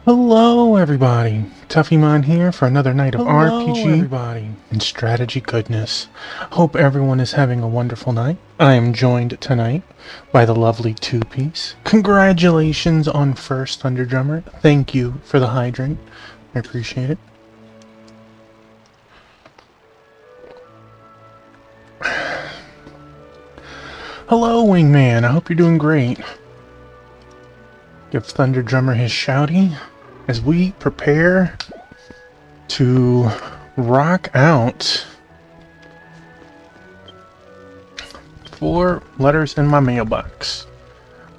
Hello everybody, Tuffymon here for another night of RPG everybody and strategy goodness. Hope everyone is having a wonderful night. I am joined tonight by the lovely Two Piece. Congratulations on first Thunder Drummer. Thank you for the hydrant. I appreciate it. Hello Wingman, I hope you're doing great. Give Thunder Drummer his shouty as we prepare to rock out 4 letters in my mailbox.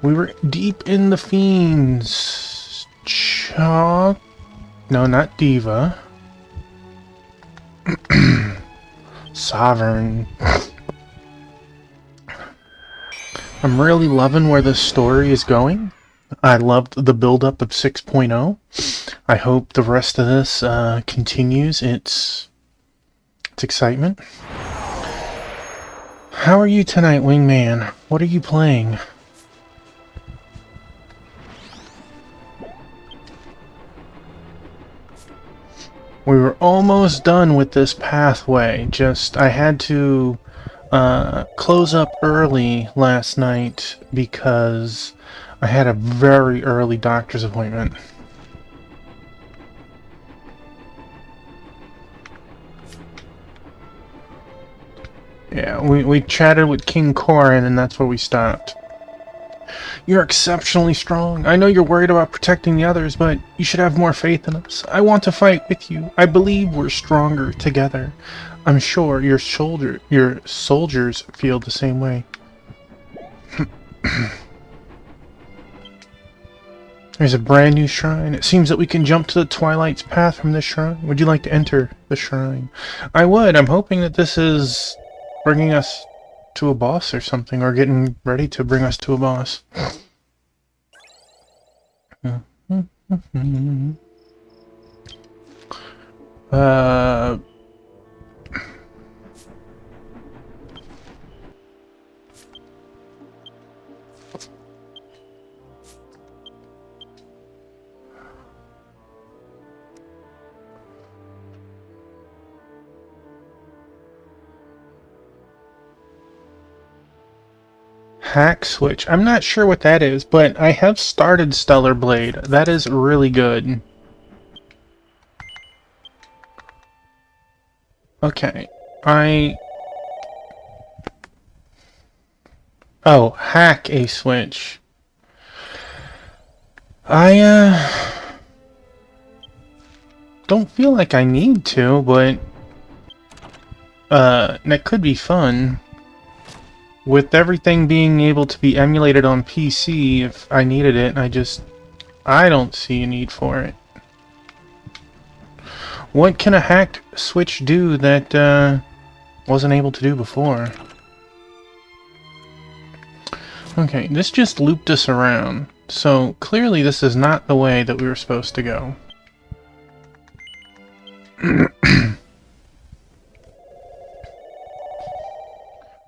We were deep in the fiends. Chalk. No, not Diva. Sovereign. I'm really loving where this story is going. I loved the build-up of 6.0. I hope the rest of this continues its excitement. How are you tonight, Wingman? What are you playing? We were almost done with this pathway. I had to close up early last night because I had a very early doctor's appointment. Yeah, we chatted with King Corin and that's where we stopped. You're exceptionally strong. I know you're worried about protecting the others, but you should have more faith in us. I want to fight with you. I believe we're stronger together. I'm sure your soldiers feel the same way. There's a brand new shrine. It seems that we can jump to the Twilight's path from this shrine. Would you like to enter the shrine? I would. I'm hoping that this is bringing us to a boss or something, or getting ready to bring us to a boss. Hack switch. I'm not sure what that is, but I have started Stellar Blade. That is really good. Okay. Oh, hack a switch. I don't feel like I need to, but that could be fun. With everything being able to be emulated on PC, if I needed it, I don't see a need for it. What can a hacked switch do that wasn't able to do before? Okay, this just looped us around. So clearly this is not the way that we were supposed to go.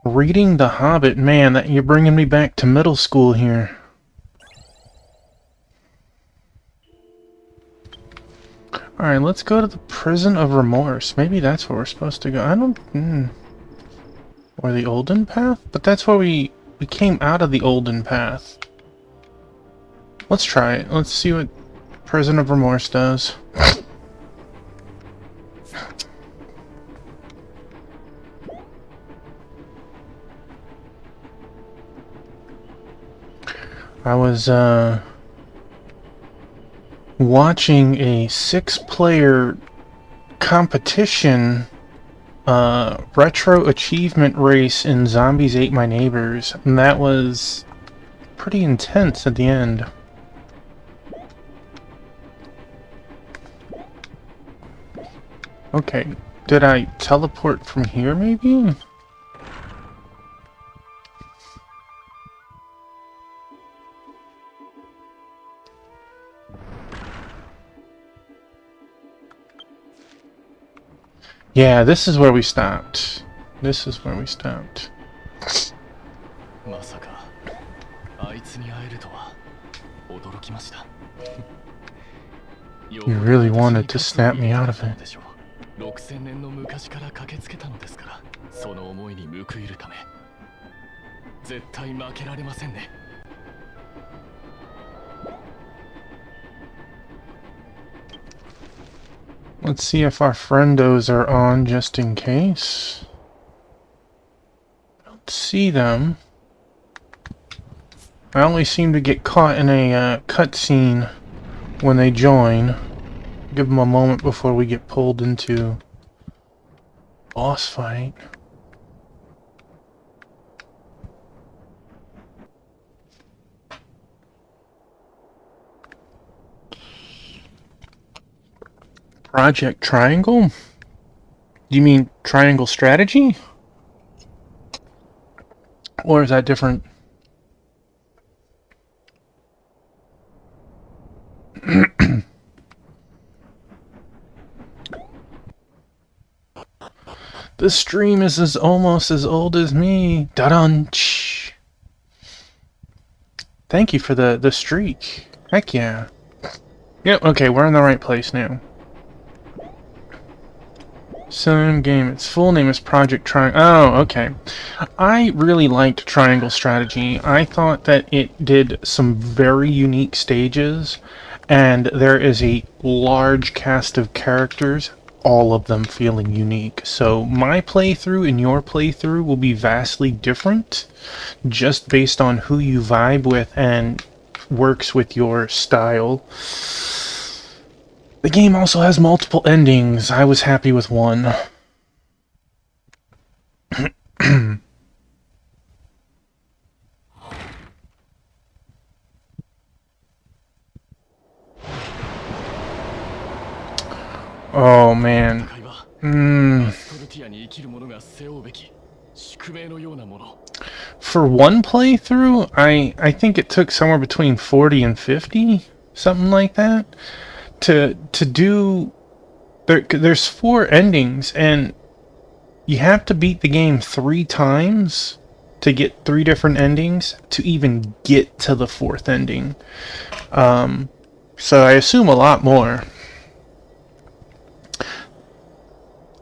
Reading The Hobbit, man, you're bringing me back to middle school here. Alright, let's go to the Prison of Remorse. Maybe that's where we're supposed to go. I don't... Or the Olden Path? But that's where we came out of the Olden Path. Let's try it. Let's see what Prison of Remorse does. I was watching a 6-player competition retro achievement race in Zombies Ate My Neighbors, and that was pretty intense at the end. Okay, did I teleport from here maybe? Yeah, this is where we stopped. This is where we stopped. まさかあいつに会えるとは驚きました You really wanted to snap me out of it. 6000年の昔から駆けつけたのですから、その思いに報いるため絶対負けられませんね。Let's see if our friendos are on just in case. I don't see them. I only seem to get caught in a cutscene when they join. Give them a moment before we get pulled into boss fight. Project Triangle? Do you mean Triangle Strategy? Or is that different? The stream is almost as old as me. Da-dun-ch. Thank you for the streak. Heck yeah. Yep, okay, we're in the right place now. Same game. Its full name is Project Triangle. Oh, okay. I really liked Triangle Strategy. I thought that it did some very unique stages, and there is a large cast of characters, all of them feeling unique. So my playthrough and your playthrough will be vastly different, just based on who you vibe with and works with your style. The game also has multiple endings. I was happy with one. Oh man. For one playthrough, I think it took somewhere between 40 and 50, something like that. To do there's 4 endings, and you have to beat the game 3 times to get 3 different endings to even get to the 4th ending. So I assume a lot more.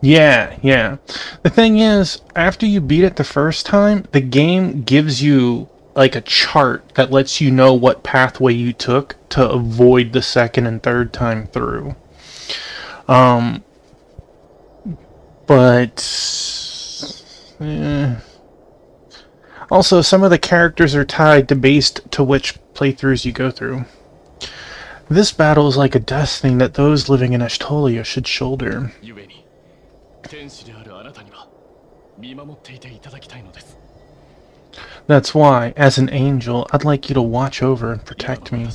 Yeah. The thing is, after you beat it the first time, the game gives you like a chart that lets you know what pathway you took to avoid the second and third time through. Also, some of the characters are tied to based to which playthroughs you go through. This battle is like a destiny that those living in Ashtolia should shoulder. That's why, as an angel, I'd like you to watch over and protect me.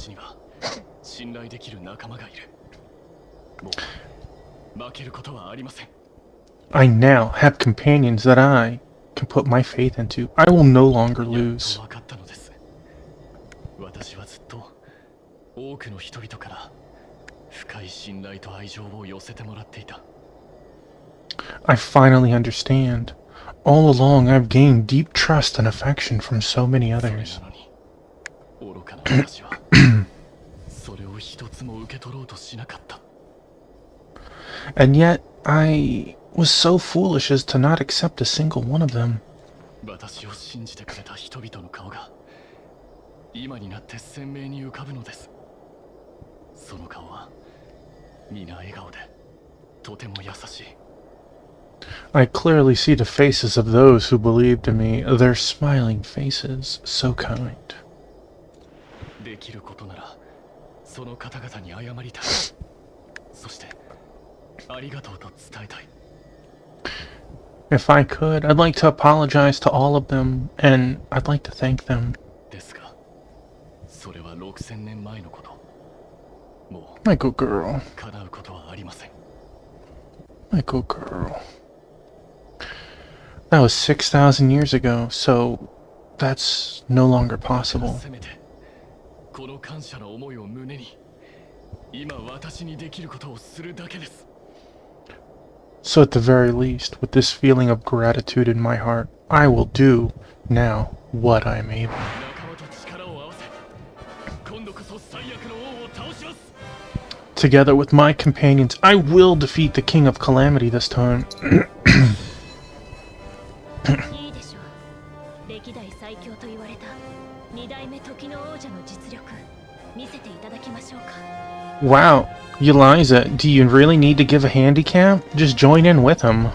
I now have companions that I can put my faith into. I will no longer lose. I finally understand. All along, I've gained deep trust and affection from so many others. And yet, I was so foolish as to not accept a single one of them. I clearly see the faces of those who believed in me, their smiling faces, so kind. If I could, I'd like to apologize to all of them, and I'd like to thank them. My good girl. My good girl. That was 6,000 years ago, so that's no longer possible. So at the very least, with this feeling of gratitude in my heart, I will do now what I am able. Together with my companions, I will defeat the King of Calamity this time. いいでしょう。歴代最強と言われた二代目時の王者の実力見せていただきましょうか。 Wow, Eliza, do you really need to give a handicap? Just join in with him.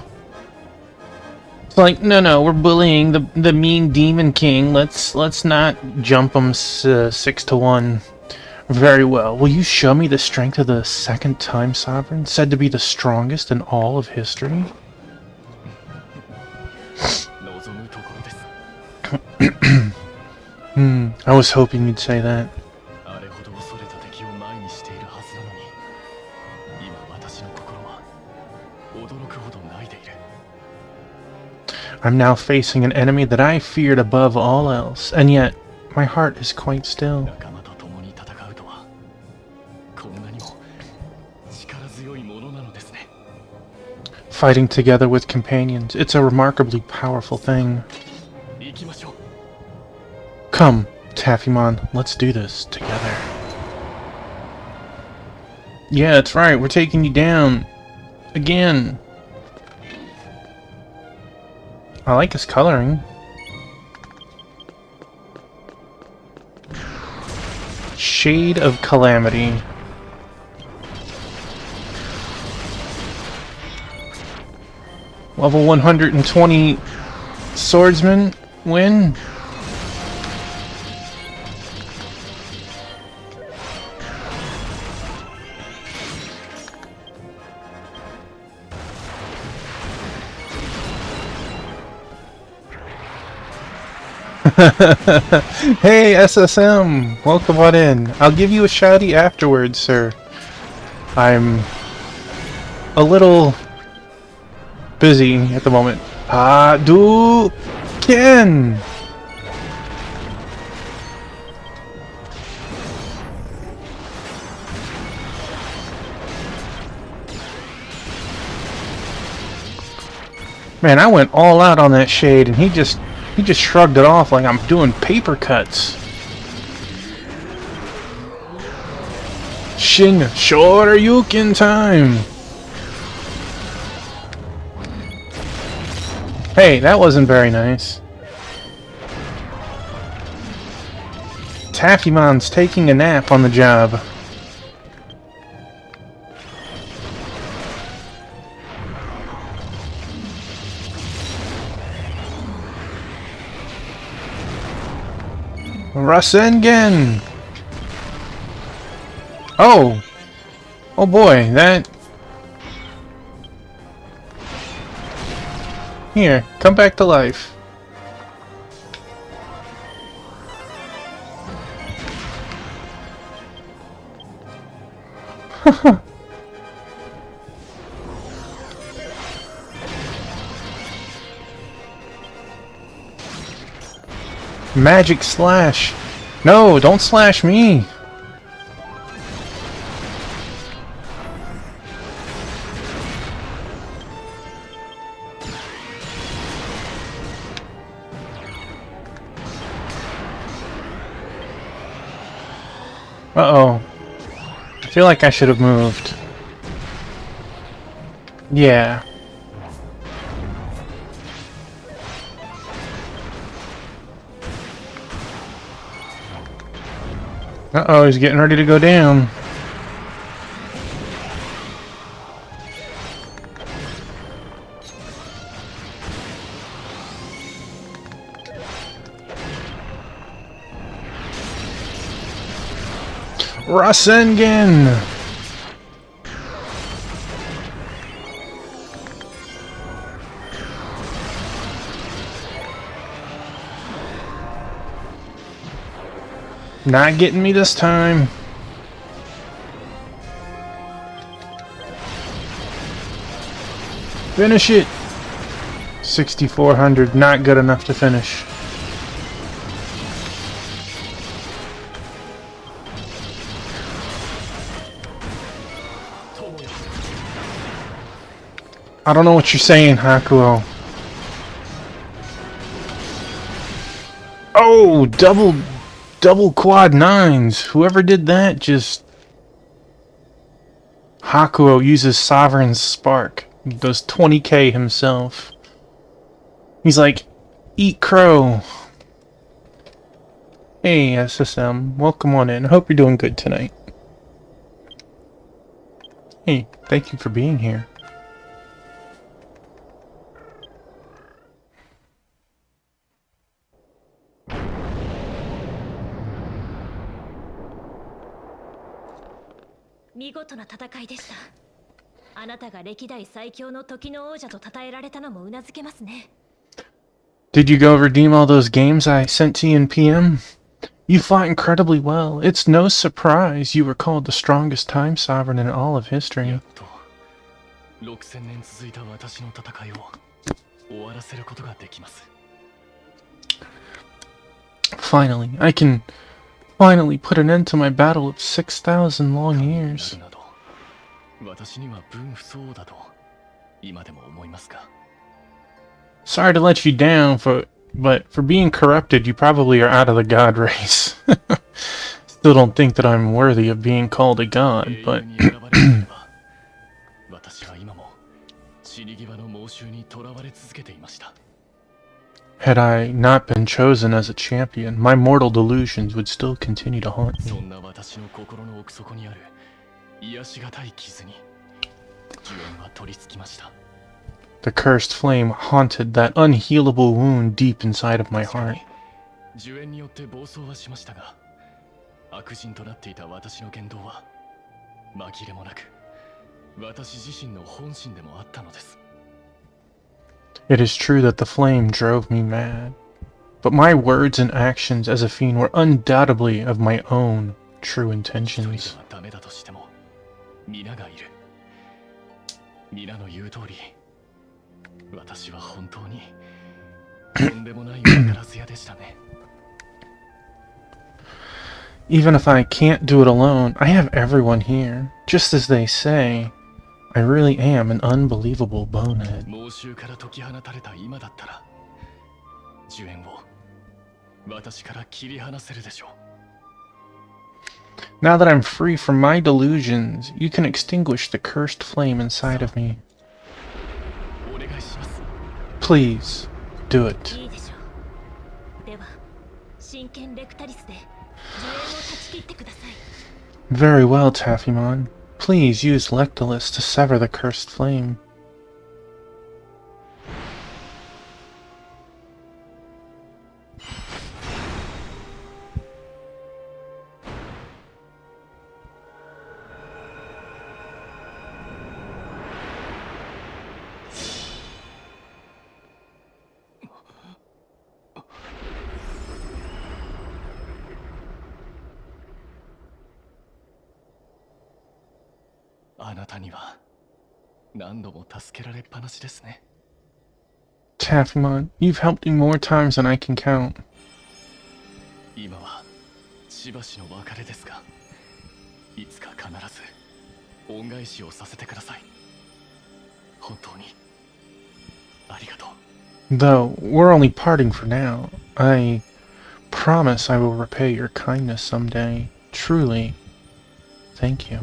It's like, no, we're bullying the mean demon king. Let's not jump him 6 to 1. Very well. Will you show me the strength of the second time sovereign, said to be the strongest in all of history? 望むところです。 I was hoping you'd say that. あれほど恐れた敵を前にしているはずなのに、今私の心は驚くほど泣いている。 I'm now facing an enemy that I feared above all else, and yet my heart is quite still. 仲間と共に戦うとは、こんなにも力強いものなのですね。 Fighting together with companions, it's a remarkably powerful thing. 行きましょう。 Come, Taffymon, let's do this together. Yeah, that's right, we're taking you down. Again. I like his coloring. Shade of Calamity. Level 120 swordsman win. Hey, SSM! Welcome on in. I'll give you a shouty afterwards, sir. I'm a little busy at the moment. Hadouken! Man, I went all out on that shade and he just shrugged it off like I'm doing paper cuts. Shin Shoryuken time! Hey, that wasn't very nice. Taffymon's taking a nap on the job. Rasengan! Oh! Oh boy, that... Here, come back to life. Magic slash! No, don't slash me! Uh-oh. I feel like I should have moved. Yeah. Uh-oh, he's getting ready to go down. Rasengan! Not getting me this time. Finish it! 6,400, not good enough to finish. I don't know what you're saying, Hakuo. Oh, double quad nines. Whoever did that just Hakuo uses Sovereign's Spark. He does 20k himself. He's like, eat crow. Hey, SSM. Welcome on in. Hope you're doing good tonight. Hey, thank you for being here. Did you go redeem all those games I sent to you in PM? You fought incredibly well. It's no surprise you were called the strongest time sovereign in all of history. 6000年続いた私の戦いを終わらせることができます。 Finally, I can finally put an end to my battle of 6,000 long years. 私には分不相応だと今でも思いますか? Sorry to let you down, but for being corrupted, you probably are out of the god race. Still don't think that I'm worthy of being called a god, but... Had I not been chosen as a champion, my mortal delusions would still continue to haunt me. The cursed flame haunted that unhealable wound deep inside of my heart. It is true that the flame drove me mad, but my words and actions as a fiend were undoubtedly of my own true intentions. Even if I can't do it alone, I have everyone here. Just as they say, I really am an unbelievable bonehead. Now that I'm free from my delusions, you can extinguish the cursed flame inside of me. Please, do it. Very well, Taffymon. Please use Lectalus to sever the cursed flame. Taffymon, you've helped me more times than I can count. Though we're only parting for now, I promise I will repay your kindness someday. Truly, thank you.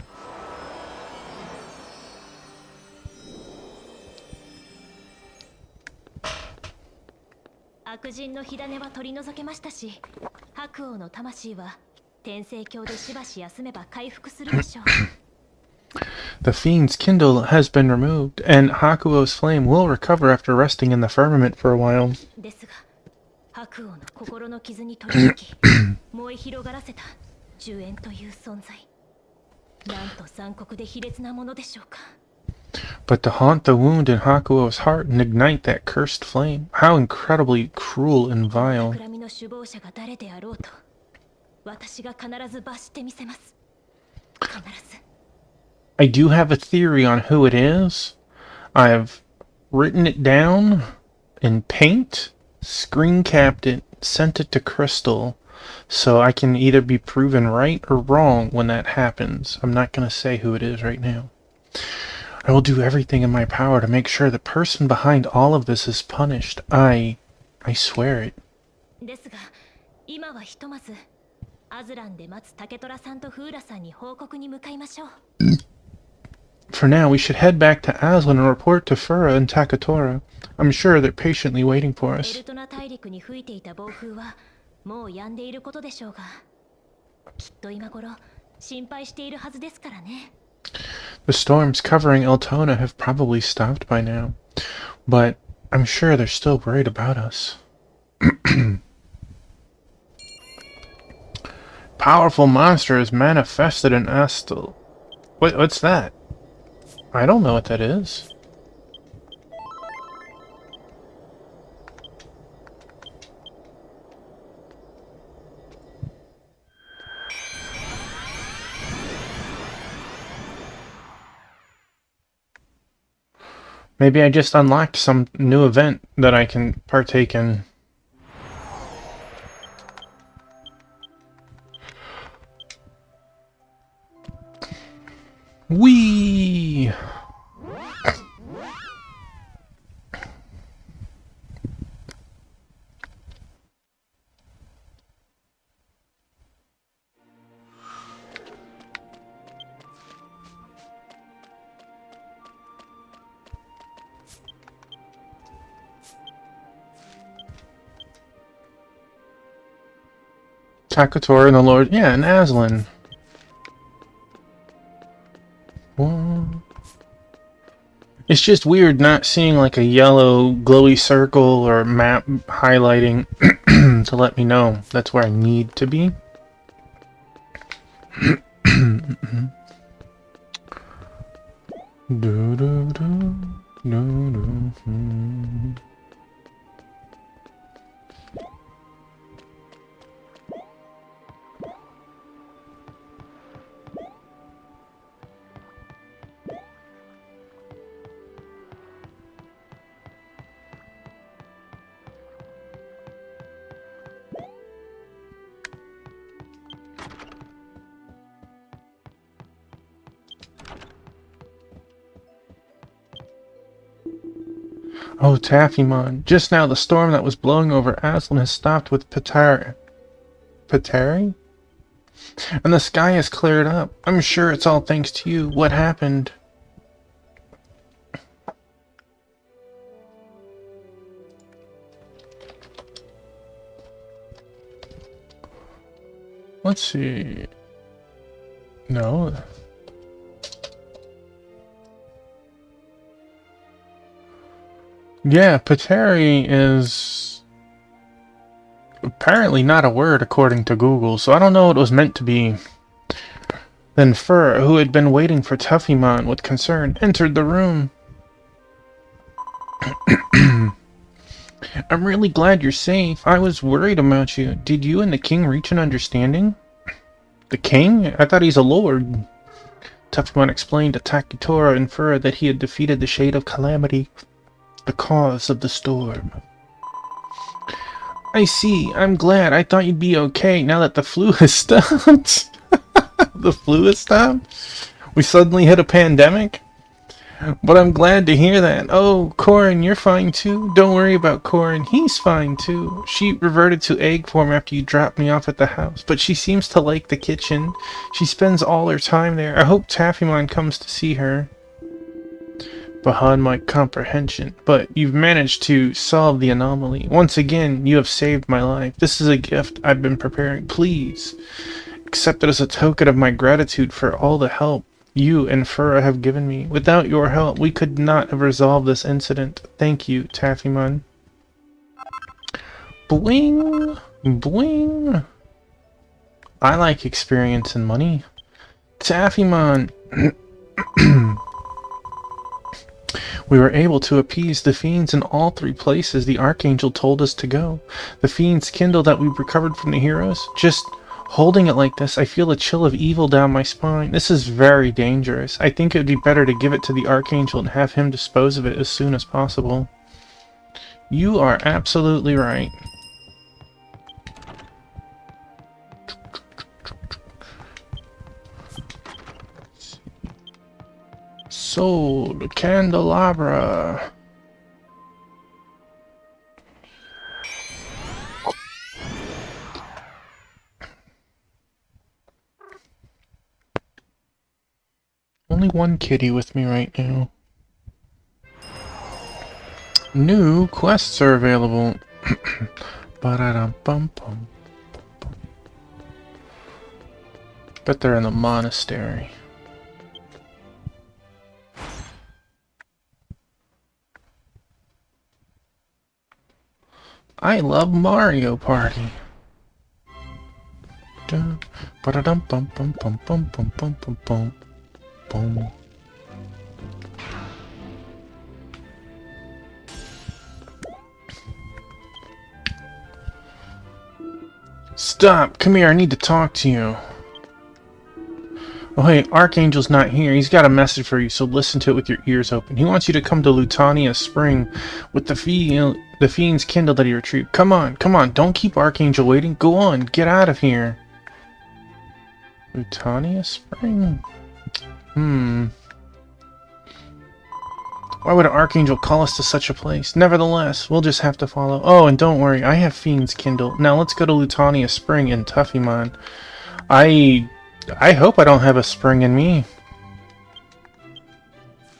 The fiend's kindle has been removed, and Hakuo's flame will recover after resting in the firmament for a while. But to haunt the wound in Hakuo's heart and ignite that cursed flame, how incredibly cruel and vile. I do have a theory on who it is. I've written it down in paint, screen capped it, sent it to Crystal, so I can either be proven right or wrong when that happens. I'm not going to say who it is right now. I will do everything in my power to make sure the person behind all of this is punished. I swear it. For now, we should head back to Aslan and report to Fura and Takatora. I'm sure they're patiently waiting for エル us. トナ大陸に吹いていた暴風はもう止んでいることでしょうが、きっと今頃心配しているはずですからね。 The storms covering Eltona have probably stopped by now, but I'm sure they're still worried about us. Powerful monster is manifested in Astel. What's that? I don't know what that is. Maybe I just unlocked some new event that I can partake in. Whee! Takatora and the Lord... Yeah, and Aslan. What? It's just weird not seeing like a yellow glowy circle or map highlighting to let me know that's where I need to be. Oh, Taffymon. Just now the storm that was blowing over Aslan has stopped with Patari? And the sky has cleared up. I'm sure it's all thanks to you. What happened? Let's see. No. Yeah, Patari is apparently not a word according to Google, so I don't know what it was meant to be. Then Fur, who had been waiting for Tuffymon with concern, entered the room. I'm really glad you're safe. I was worried about you. Did you and the king reach an understanding? The king? I thought he's a lord. Tuffymon explained to Takitora and Fur that he had defeated the Shade of Calamity, the cause of the storm. I see. I'm glad. I thought you'd be okay now that the flu has stopped. The flu has stopped? We suddenly hit a pandemic? But I'm glad to hear that. Oh, Corin, you're fine too. Don't worry about Corin. He's fine too. She reverted to egg form after you dropped me off at the house, but she seems to like the kitchen. She spends all her time there. I hope Taffymon comes to see her. Beyond my comprehension, but you've managed to solve the anomaly. Once again, you have saved my life. This is a gift I've been preparing. Please accept it as a token of my gratitude for all the help you and Fura have given me. Without your help, we could not have resolved this incident. Thank you, Taffymon. Bling! Bling! I like experience and money. Taffymon! We were able to appease the fiends in all three places the Archangel told us to go. The fiend's kindle that we recovered from the heroes. Just holding it like this, I feel a chill of evil down my spine. This is very dangerous. I think it would be better to give it to the Archangel and have him dispose of it as soon as possible. You are absolutely right. Soul candelabra. Only only one kitty with me right now. New quests are available. Ba-da-dum-bum-bum. Bet they're in the monastery. I love Mario Party. Dun, ba-da-dum-bum-bum-bum-bum-bum-bum-bum. Boom. Stop! Come here, I need to talk to you. Oh hey, Archangel's not here. He's got a message for you, so listen to it with your ears open. He wants you to come to Lutania Spring with the fiend's kindle that he retrieved. Come on, don't keep Archangel waiting. Go on, get out of here. Lutania Spring? Why would an Archangel call us to such a place? Nevertheless, we'll just have to follow. Oh, and don't worry, I have Fiend's Kindle. Now let's go to Lutania Spring in Tuffymon. I hope I don't have a spring in me.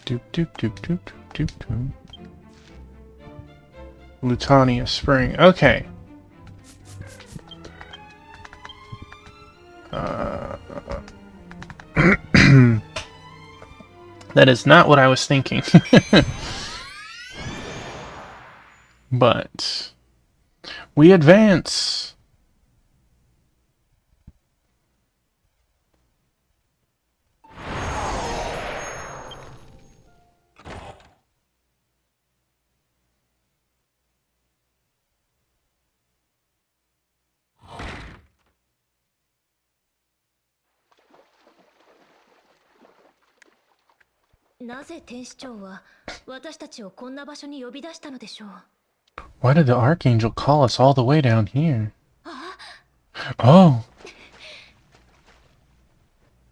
Doop doop doop doop doop doop. Lutania Spring. Okay. That is not what I was thinking. But we advance.なぜ天使長は私たちをこんな場所に呼び出したのでしょう。 Why did the Archangel call us all the way down here? Oh.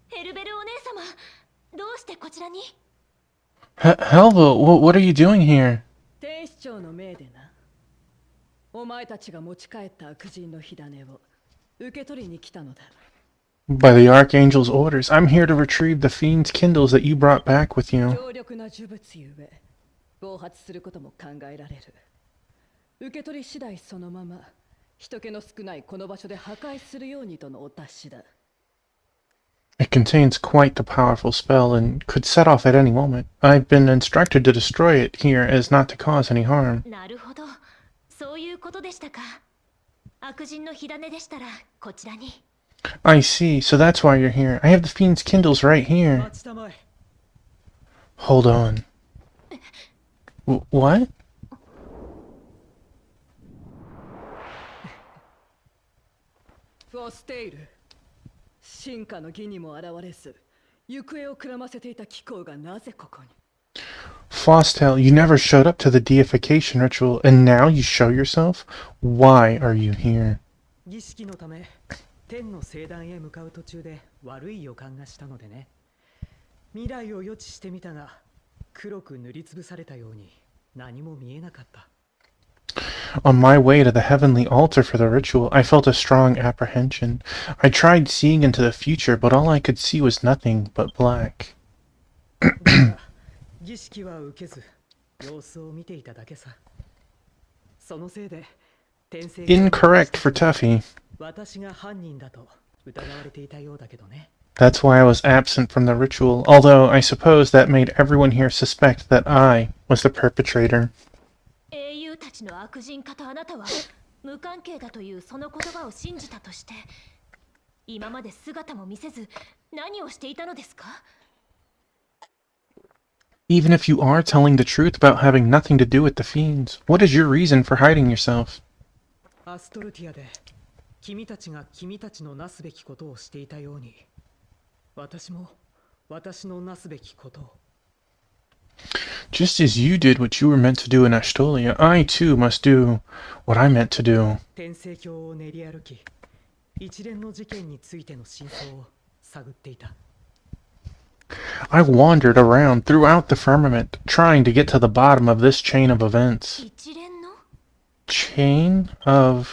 ヘルベルお姉様、どうしてこちらに？ Helva, what are you doing here? 天使長の命でな。お前たちが持ち帰った悪人の火種を受け取りに来たのだ。 By the Archangel's orders, I'm here to retrieve the Fiend's Kindles that you brought back with you. 強力な呪物ゆえ、暴発することも考えられる。受け取り次第そのまま、人気の少ないこの場所で破壊するようにとのお達しだ。 It contains quite the powerful spell and could set off at any moment. I've been instructed to destroy it here as not to cause any harm. なるほど、そういうことでしたか。悪人の火種でしたらこちらに。 I see, so that's why you're here. I have the Fiend's Kindles right here. Hold on. What? フォステイル、進化の義にも現れず、行方をくらませていた機構がなぜここに？ Fostel, you never showed up to the deification ritual, and now you show yourself? Why are you here? 儀式のため天の聖壇へ向かう途中で悪い予感がしたのでね。未来を予知してみたが、黒く塗りつぶされたように何も見えなかった。 On my way to the heavenly altar for the ritual, I felt a strong apprehension. I tried seeing into the future, but all I could see was nothing but black. 儀式は受けず、様子を見ていただけさ。そのせいで天聖 Incorrect for Tuffy. 私が犯人だと疑われていたようだけどね。 That's why I was absent from the ritual, although I suppose that made everyone here suspect that I was the perpetrator. 英雄たちの悪人かとあなたは無関係だというその言葉を信じたとして、今まで姿も見せず何をしていたのですか？ Even if you are telling the truth about having nothing to do with the fiends, what is your reason for hiding yourself? アストルティアで君たちが君たちのなすべきことをしていたように、私も私のなすべきことを。 Just as you did what you were meant to do in Ashtolia, I too must do what I meant to do. 天聖教を練り歩き、一連の事件についての真相を探っていた。 I wandered around throughout the firmament, trying to get to the bottom of this chain of events. 一連の Chain of...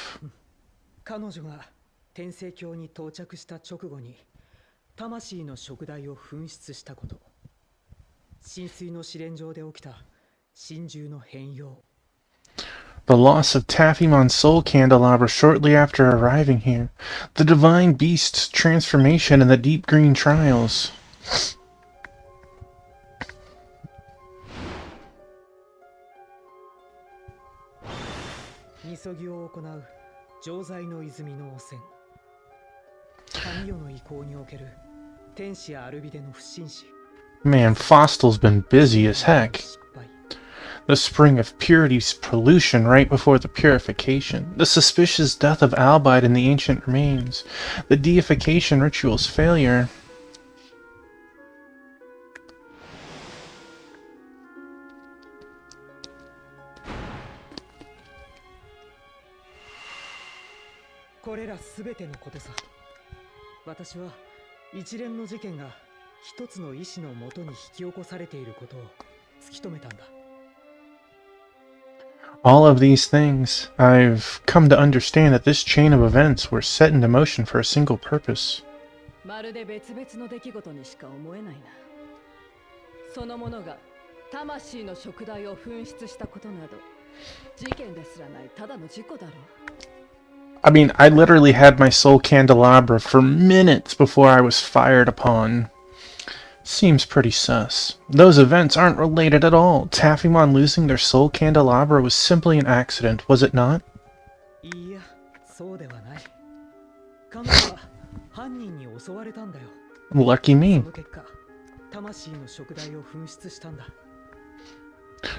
彼女が天聖教に到着した直後に魂の食材を紛失したこと、浸水の試練場で起きた神獣の変容。 The loss of Taphimon's soul candelabra shortly after arriving here. The divine beast's transformation in the deep green trials. みそぎを行う浄財の泉の汚染。神代の意向における天使アルビデの不審死。 Man, Fostel's been busy as heck. 失敗。 The spring of purity's pollution right before the purification. The suspicious death of Albite in the ancient remains. The deification ritual's failure. これらすべてのことさ。私は一連の事件が一つの意志のもとに引き起こされていることを突き止めたんだ。 All of these things, I've come to understand that this chain of events were set into motion for a single purpose. まるで別々の出来事にしか思えないな。そのものが魂の食材を紛失したことなど事件ですらないただの事故だろう。 I mean, I literally had my soul candelabra for minutes before I was fired upon. Seems pretty sus. Those events aren't related at all. Taphymon losing their soul candelabra was simply an accident, was it not? いや、そうではない。彼女は犯人に襲われたんだよ。 Lucky そ me. の結果、魂の食材を紛失したんだ。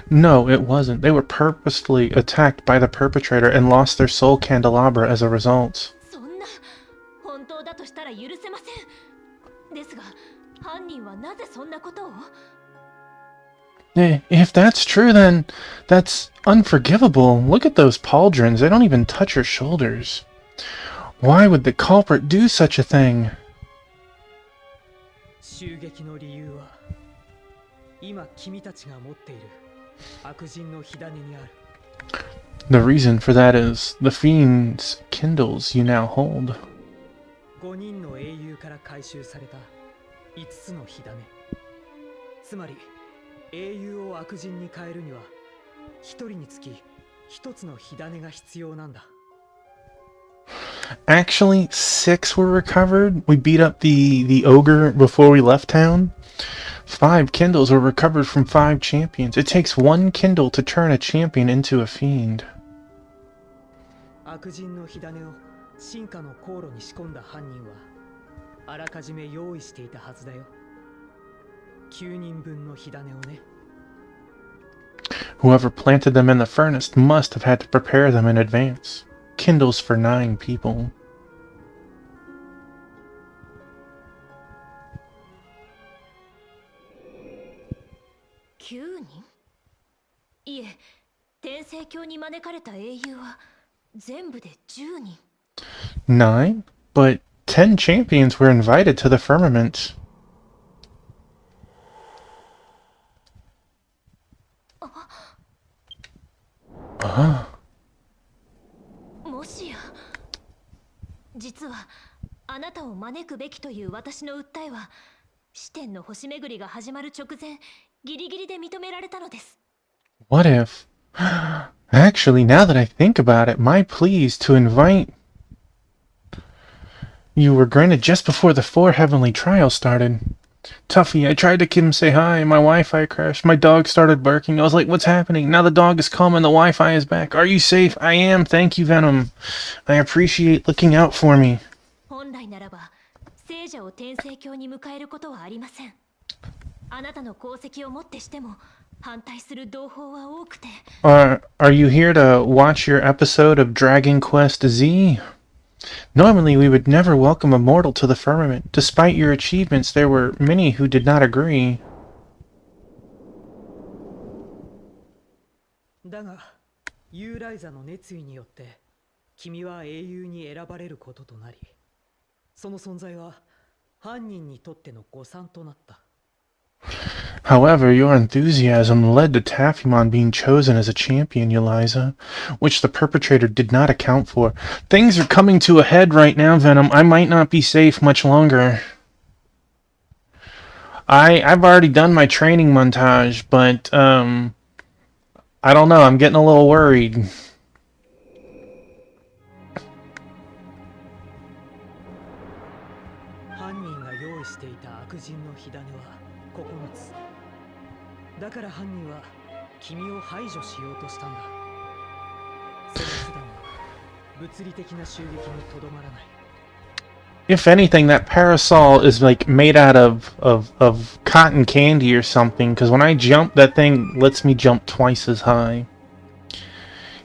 No, it wasn't. They were purposefully attacked by the perpetrator and lost their soul candelabra as a result. そんな本当だとしたら許せません。ですが犯人はなぜそんなことを？ If that's true, then that's unforgivable. Look at those pauldrons. They don't even touch her shoulders. Why would the culprit do such a thing? 襲撃の理由は今君たちが持っている悪人の火種にある。 The reason for that is the fiend's kindles you now hold. 5人の英雄から回収された5つの火種。つまり英雄を悪人に変えるには1人につき1つの火種が必要なんだ。 Actually, 6 were recovered. We beat up the ogre before we left town. 5 kindles were recovered from 5 champions. It takes 1 kindle to turn a champion into a fiend. 悪人の火種を進化の航路に仕込んだ犯人はあらかじめ用意していたはずだよ。9人分の火種をね。 Whoever planted them in the furnace must have had to prepare them in advance. Kindles for 9 people. 9人？いえ、天聖教に招かれた英雄は全部で10人。 9? But 10 champions were invited to the firmament. もしや実はあなたを招くべきという私の訴えは視点の星巡りが始まる直前ギリギリで認められたのです。 What if? Actually, now that I think about it, my pleas to invite you were granted just before the 4 heavenly trials started. Tuffy, I tried to kid him say hi, my Wi-Fi crashed, my dog started barking, I was like, what's happening? Now the dog is calm and the Wi-Fi is back. Are you safe? I am, thank you, Venom. I appreciate looking out for me. 本来ならば聖者を天聖教に迎えることはありません。あなたの功績をもってしても反対する同胞は多くて。 Are you here to watch your episode of Dragon Quest Z? Normally, we would never welcome a mortal to the firmament. Despite your achievements, there were many who did not agree. だが、ユーライザの熱意によって君は英雄に選ばれることとなり、その存在は犯人にとっての誤算となった。 However, your enthusiasm led to Taphymon being chosen as a champion, Eliza, which the perpetrator did not account for. Things are coming to a head right now, Venom. I might not be safe much longer. I've already done my training montage, but I don't know. I'm getting a little worried. 犯人が用意していた悪人の火種は9つ。だから犯人は君を排除しようとしたんだ。その手段は物理的な襲撃にとどまらない。 If anything, that parasol is like made out of cotton candy or something, because when I jump, that thing lets me jump twice as high.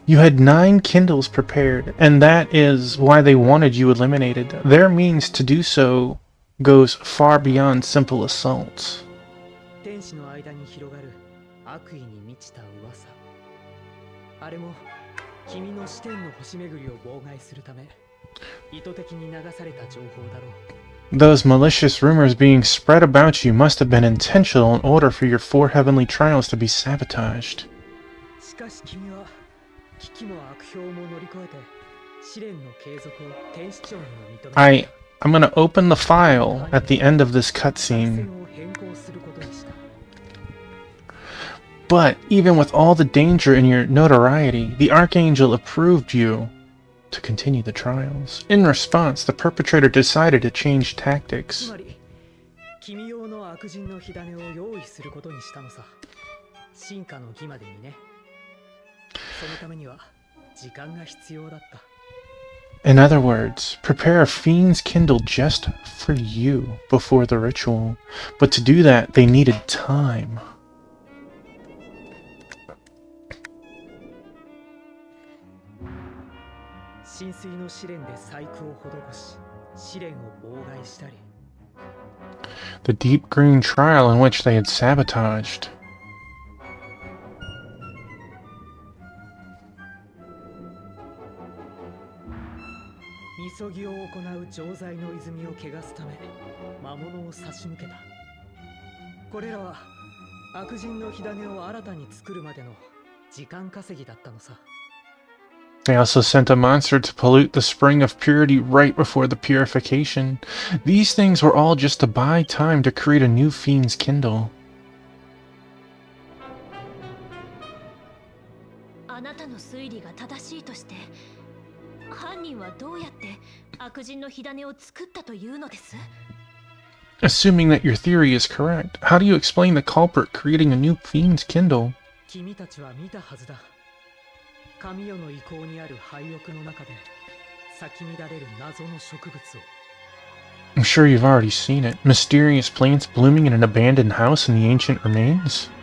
You had 9 Kindles prepared, and that is why they wanted you eliminated. Their means to do so goes far beyond simple assaults. 天使の間に広がる悪意に満ちた噂。あれも君の視点の星巡りを妨害するため意図的に流された情報だろう。 Those malicious rumors being spread about you must have been intentional in order for your 4 heavenly trials to be sabotaged. しかし君は危機も悪評も乗り越えて試練の継続を天使長にも認めた。 I'm gonna open the file at the end of this cutscene. 作戦を変更することにした。 But even with all the danger in your notoriety, the Archangel approved you to continue the trials. In response, the perpetrator decided to change つ tactics. まり君用の悪人の火種を用意することにしたのさ。進化の儀までにね。そのためには時間が必要だった。 In other words, prepare a fiend's kindle just for you before the ritual. But to do that, they needed time. 浸水の試練で細工を施し、試練を妨害したり。 The deep green trial in which they had sabotaged. みそぎを行う錠剤の泉を汚すため魔物を差し向けた。これらは悪人の火種を新たに作るまでの時間稼ぎだったのさ。 They also sent a monster to pollute the spring of purity right before the purification. These things were all just to buy time to create a new fiend's kindle. あなたの推理が正しいとして犯人はどうやって悪人の火種を作ったというのです？ Assuming that your theory is correct, how do you explain the culprit creating a new fiend's kindle? 君たちは見たはずだ。神代の意向にある廃屋の中で咲き乱れる謎の植物を。 I'm sure you've already seen it. Mysterious plants blooming in an abandoned house in the ancient remains?「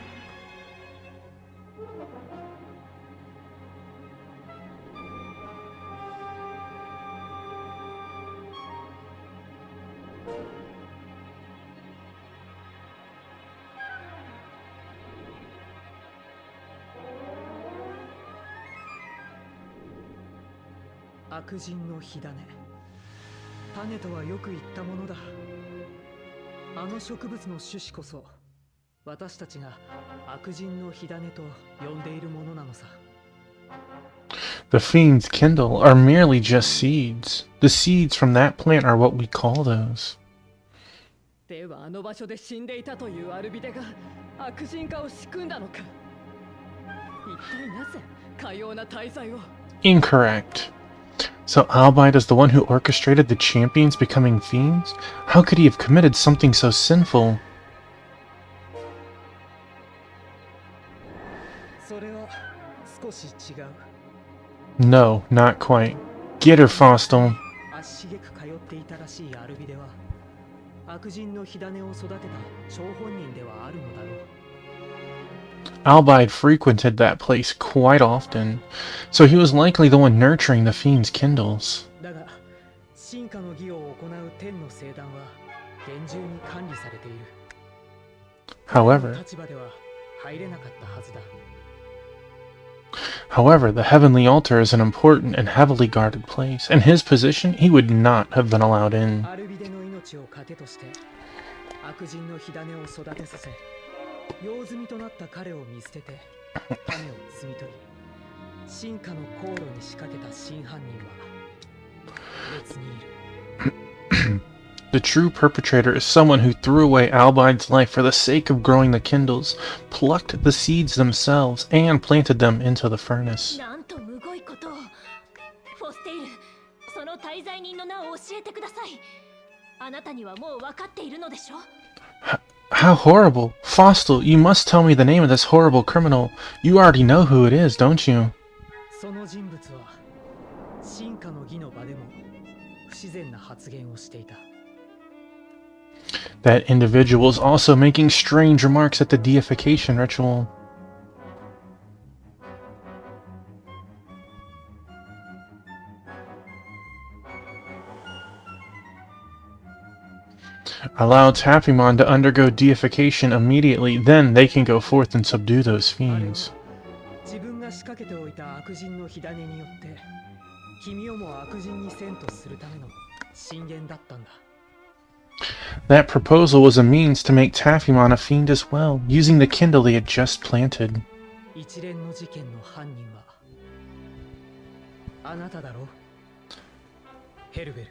悪人の火種」。種とはよく言ったものだ。あの植物の種子こそ私たちが悪人の火種と呼んでいるものなのさ。 The fiend's kindle are merely just seeds. The seeds from that plant are what we call those. ではあの場所で死んでいたというアルビデが悪人化を仕組んだのか。一体なぜかような大罪を。 Incorrect. So Albite is the one who orchestrated the champions becoming fiends? How could he have committed something so sinful? それは少し違う。 No, not quite. Get her, Fostel. 足しげく通っていたらしいアルビデは悪人の火種を育てた張本人ではあるのだろう。 Albite frequented that place quite often, so he was likely the one nurturing the fiend's kindles. だが進化の儀を行う天の聖壇は厳重に管理されている。 However, 立場では入れなかったはずだ。 However, the heavenly altar is an important and heavily guarded place. In his position, he would not have been allowed in. アルビデの命を糧として悪人の火種を育てさせ用済みとなった彼を見捨てて種を摘み取り進化の航路に仕掛けた真犯人は別にいる。The true perpetrator is someone who threw away Albide's life for the sake of growing the Kindles, plucked the seeds themselves, and planted them into the furnace. なんとむごいことを。フォステイル、その滞在人の名を教えてください。あなたにはもう分かっているのでしょ？ How horrible! Fostel, you must tell me the name of this horrible criminal. You already know who it is, don't you? その人物は進化の儀の場でも不自然な発言をしていた。 That individual is also making strange remarks at the deification ritual. Allow Taphimon to undergo deification immediately, then they can go forth and subdue those fiends. 自分が仕掛けておいた悪人の火種によって君をも悪人にせんとするための進言だったんだ。 That proposal was a means to make Taphimon a fiend as well, using the kindle they had just planted. 一連の事件の犯人はあなただろう、ヘルベル。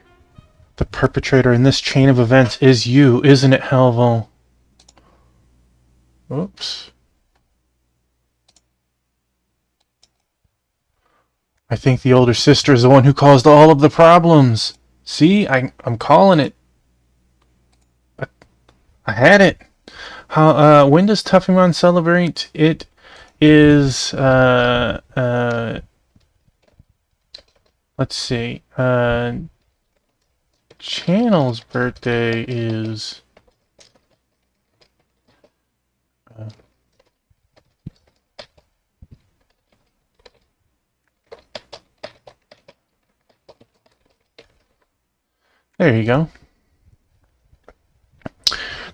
The perpetrator in this chain of events is you, isn't it, Helvel? Oops. I think the older sister is the one who caused all of the problems. See, I'm calling it. I had it. How? When does Tuffymon celebrate? It is. Let's see. Channel's birthday is. There you go.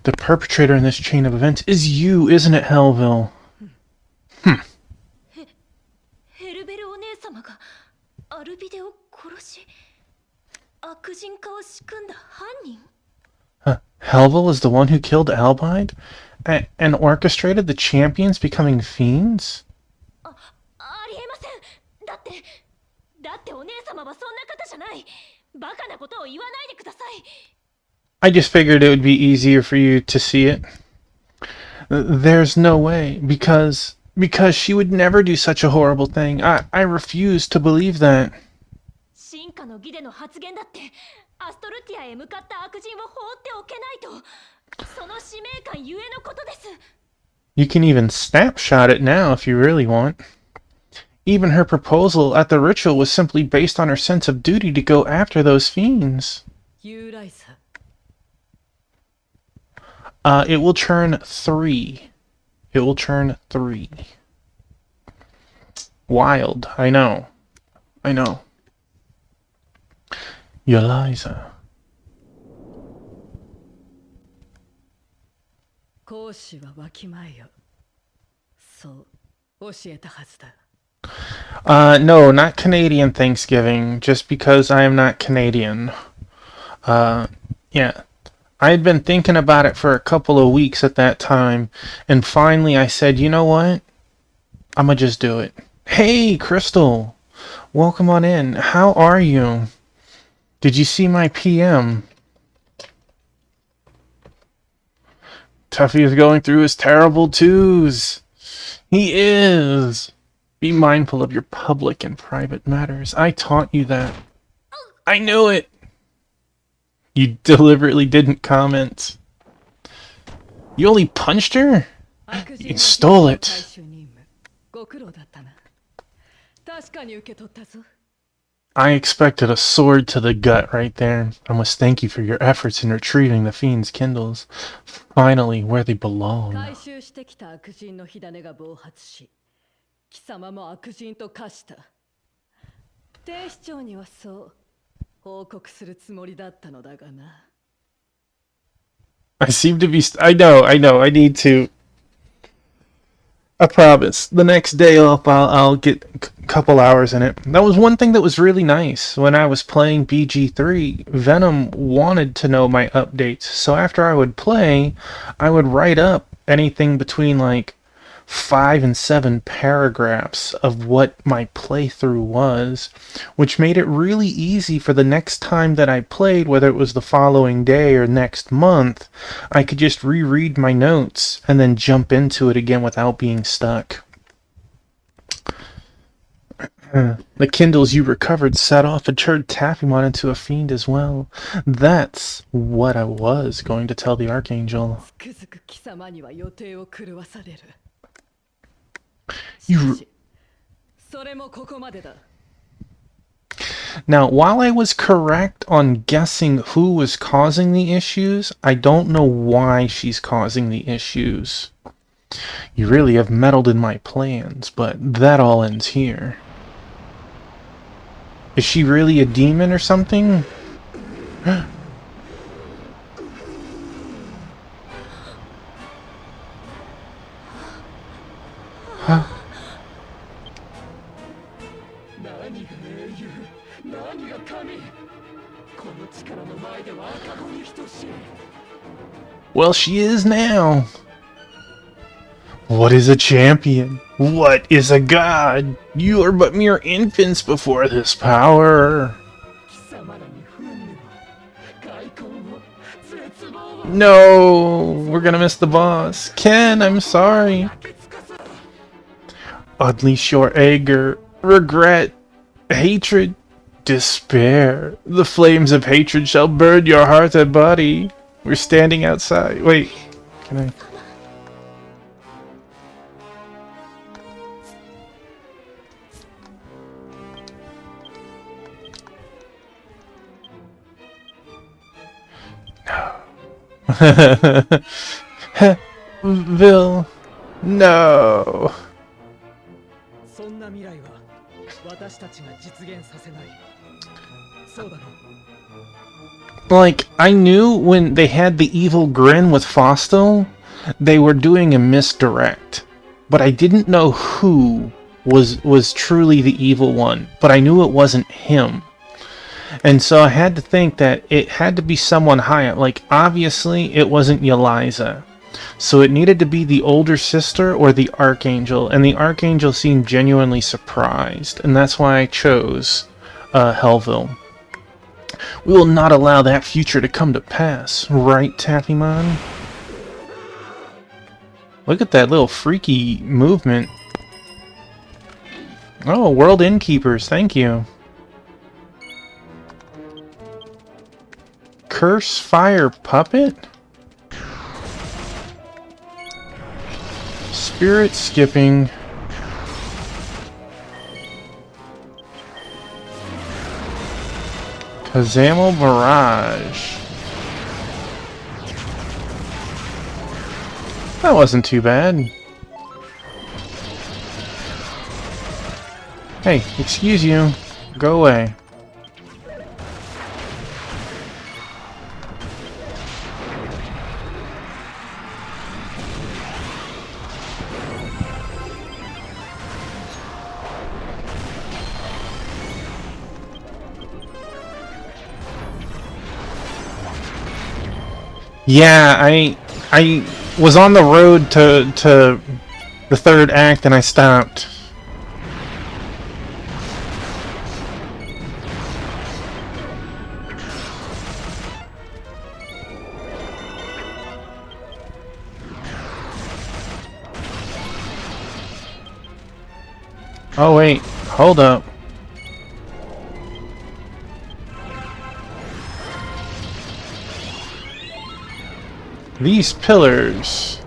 The perpetrator in this chain of events is you, isn't it, Helville? ヘルベルお姉様がアルビデを殺し悪人化を仕組んだ犯人？ Helville is the one who killed Albide? And orchestrated the champions becoming fiends? ありえません。だってお姉様はそんな方じゃない。バカなことを言わないでください。 I just figured it would be easier for you to see it. There's no way, because she would never do such a horrible thing. I refuse to believe that. 進化の儀での発言だってアストルティアへ向かった悪人を放っておけないと、その使命感ゆえのことです。 You can even snapshot it now if you really want. Even her proposal at the ritual was simply based on her sense of duty to go after those fiends. ユーライザ。 It will turn 3. It will turn 3. Wild. I know. I know. Eliza. 講師はわきまえよ。そう教えたはずだ。 No, not Canadian Thanksgiving, just because I am not Canadian. Yeah. I had been thinking about it for a couple of weeks at that time, and finally I said, you know what? I'ma just do it. Hey, Crystal! Welcome on in. How are you? Did you see my PM? Tuffy is going through his terrible twos. He is. Be mindful of your public and private matters. I taught you that. I knew it. You deliberately didn't comment. You only punched her? You stole it. ご苦労だったな。確かに受け取ったぞ。 I expected a sword to the gut right there. I must thank you for your efforts in retrieving the fiend's kindles. Finally, where they belong. 回収してきた悪人の火種が暴発し、貴様も悪人と化した。警視庁にはそう報告するつもりだったのだがな。I seem to be... I know. I need to... I promise. The next day off, I'll get a couple hours in it. That was one thing that was really nice. When I was playing BG3, Venom wanted to know my updates. So after I would play, I would write up anything between like 5 and 7 paragraphs of what my playthrough was, which made it really easy for the next time that I played, whether it was the following day or next month, I could just reread my notes and then jump into it again without being stuck. The Kindles you recovered set off and turned Taffymon into a fiend as well. That's what I was going to tell the Archangel. つくづく貴様には予定を狂わされる。 You... しかしそれもここまでだ。 Now, while I was correct on guessing who was causing the issues, I don't know why she's causing the issues. You really have meddled in my plans, but that all ends here. Is she really a demon or something? Huh? 何が英雄、何が神、この力の前では赤子に等しい。 Well, she is now. What is a champion? What is a god? You are but mere infants before this power. 貴様らに不運は、外交も絶望を No, we're gonna miss the boss. Ken, I'm sorry. 焼き尽かす。 Unleash your anger, regret, hatred, despair. The flames of hatred shall burn your heart and body. We're standing outside. Wait, can I? Vil, no. そんな未来は私たちが実現させない。そうだろう。 Like, I knew when they had the evil grin with Fausto, they were doing a misdirect. But I didn't know who was truly the evil one. But I knew it wasn't him. And so I had to think that it had to be someone high up. Like, obviously, it wasn't Yeliza. So it needed to be the older sister or the Archangel. And the Archangel seemed genuinely surprised. And that's why I chose Helville. We will not allow that future to come to pass. Right, Taffymon? Look at that little freaky movement. Oh, World Innkeepers, thank you. Curse Fire Puppet? Spirit Skipping. Kazamo Barrage. That wasn't too bad. Hey, excuse you. Go away. Yeah, I was on the road to the third act and I stopped. Oh wait, hold up. These pillars.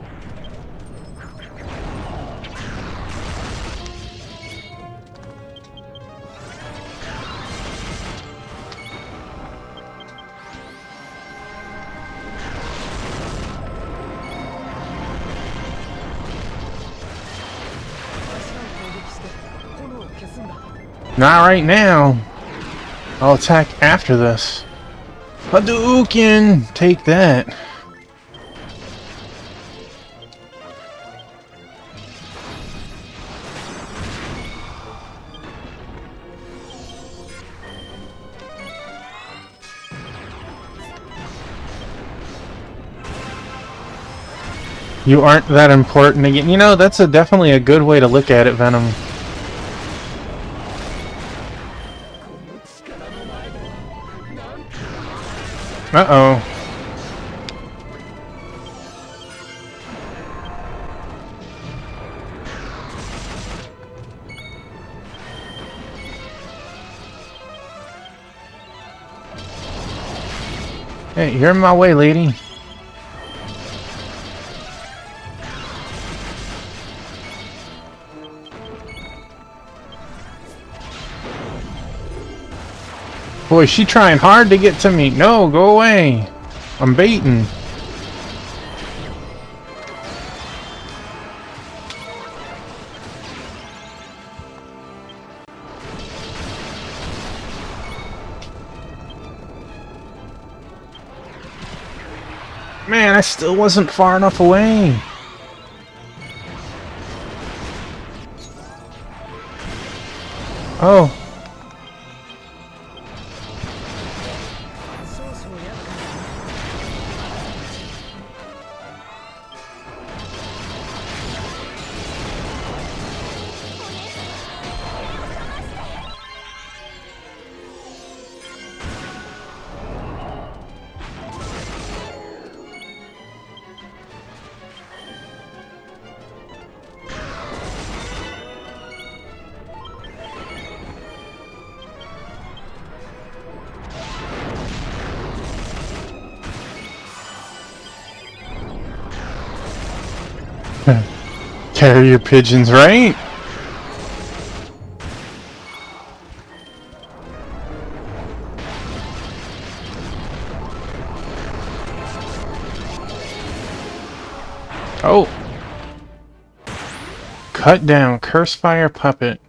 Not right now. I'll attack after this. Hadouken! Take that. You aren't that important again. You know, that's definitely a good way to look at it, Venom. Uh-oh. Hey, you're in my way, lady. Boy, she trying hard to get to me. No, go away. I'm baiting. Man, I still wasn't far enough away. Oh. Carrier pigeons, right? Oh. Cut down. Curse fire puppet.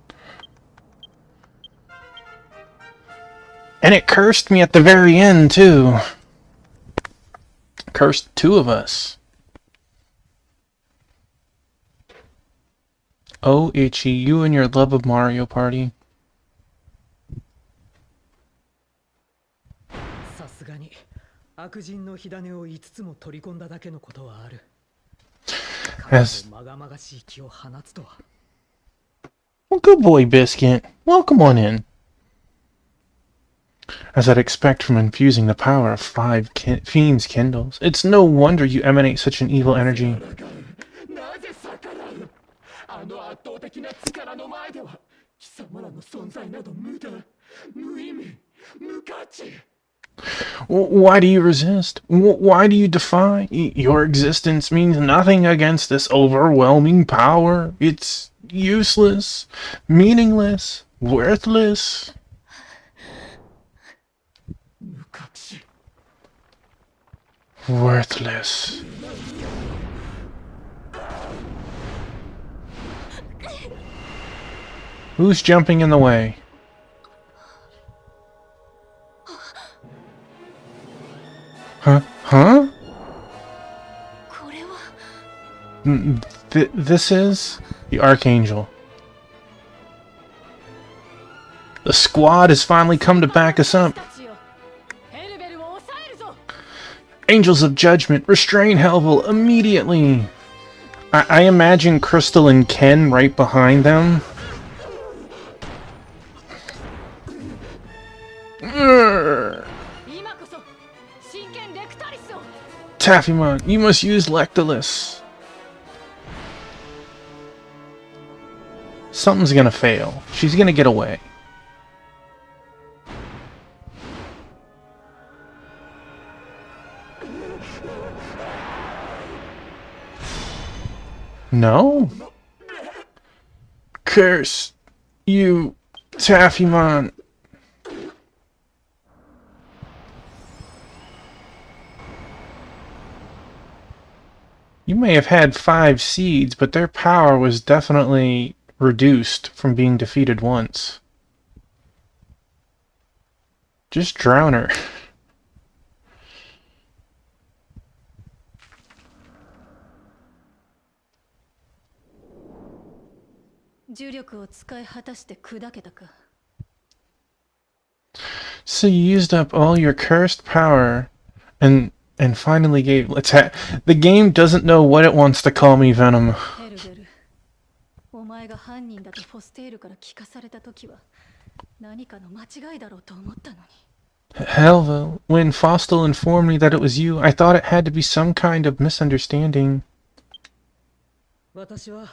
And it cursed me at the very end, too. Cursed two of us. Oh, Itchy, you and your love of Mario Party. さすがに悪人の火種を5つも取り込んだだけのことはある。彼のまがまがしい気を放つとは。Well, good boy, Biscuit. Welcome on in. As I'd expect from infusing the power of 5 Fiend's Kindles. It's no wonder you emanate such an evil energy. なぜ逆らう？あの圧倒的な力の前では貴様らの存在など無駄、無意味、無価値。Why do you resist? Why do you defy? Your existence means nothing against this overwhelming power. It's useless, meaningless, worthless. 無価値。 Worthless. Who's jumping in the way? Huh? Huh? これは This is the Archangel. The squad has finally come to back us up. たちよヘルベルを抑えるぞ。 Angels of Judgment, restrain Helvel immediately. I imagine Crystal and Ken right behind them. Urgh. 今こそ真剣レクタリスを。 Taffymon, you must use Lectolus. Something's gonna fail. She's gonna get away. No? Curse you, Taffymon. You may have had 5 seeds, but their power was definitely reduced from being defeated once. Just drown her. So you used up all your cursed power, and and finally gave. The game doesn't know what it wants to call me, Venom. ヘルベル、お前が犯人だとフォステールから聞かされた時は何かの間違いだろうと思ったのに。Helville, when Fostel informed me that it was you, I thought it had to be some kind of misunderstanding. 私は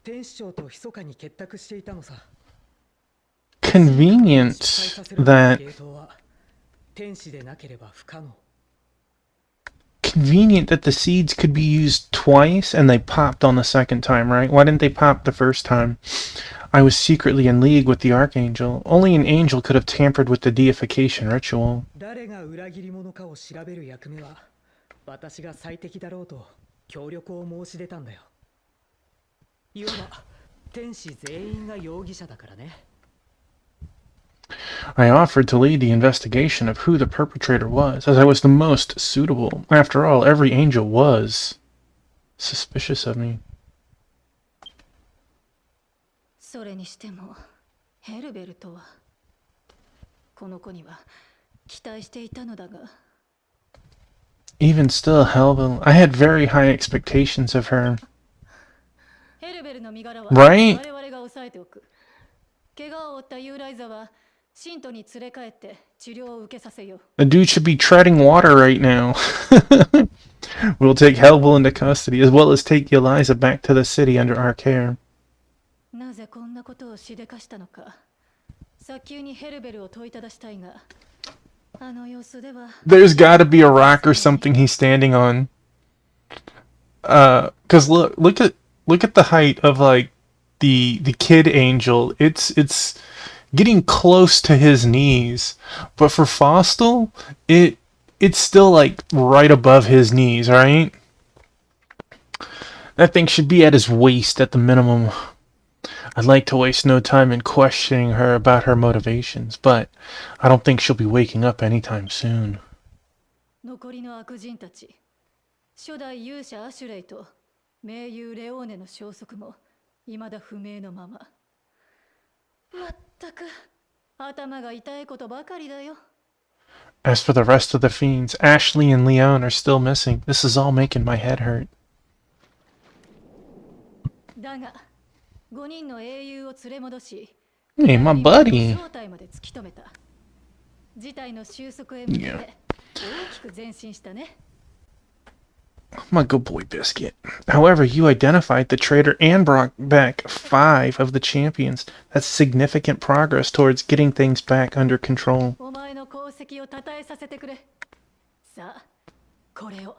天使長と密かに結託していたのさ。 Convenient 失敗させる that ゲートは天使でなければ不可能。 convenient that the seeds could be used twice and they popped on the second time, right? Why didn't they pop the first time? I was secretly in league with the Archangel. Only an angel could have tampered with the deification ritual. 誰が裏切り者かを調べる役目は私が最適だろうと協力を申し出たんだよ。いわば天使全員が容疑者だからね。 I offered to lead the investigation of who the perpetrator was, as I was the most suitable. After all, every angel was suspicious of me. それにしてもヘルベルとはこの子には期待していたのだが。 Even still, Helville, I had very high expectations of her. ヘルベルの身柄は Right? 我々が抑えておく。怪我を負ったユーライザは信徒に連れ帰って治療を受けさせよう。 The dude should be treading water right now. We'll take Helville into custody, as well as take Eliza back to the city under our care. なぜこんなことをしでかしたのか早急にヘルベルを問いただしたいが、あの様子では There's gotta be a rock or something he's standing on. Cause look at the height of like the kid angel. It's getting close to his knees, but for Fostel, it's still like right above his knees, right? That thing should be at his waist at the minimum. I'd like to waste no time in questioning her about her motivations, but I don't think she'll be waking up anytime soon. 残りの悪人たち、初代勇者アシュレイと盟友レオーネの消息も未だ不明のまま。まったく頭が痛いことばかりだよ。 As for the rest of the fiends, Ashley and Leon are still missing. This is all making my head hurt. だが5人の英雄を連れ戻し、 Hey, my buddy. 正体まで突き止めた。事態の収束へ向けて大きく前進したね。 My good boy Biscuit. However, you identified the traitor and brought back 5 of the champions. That's significant progress towards getting things back under control. お前の功績を称えさせてくれ。さあ、これを。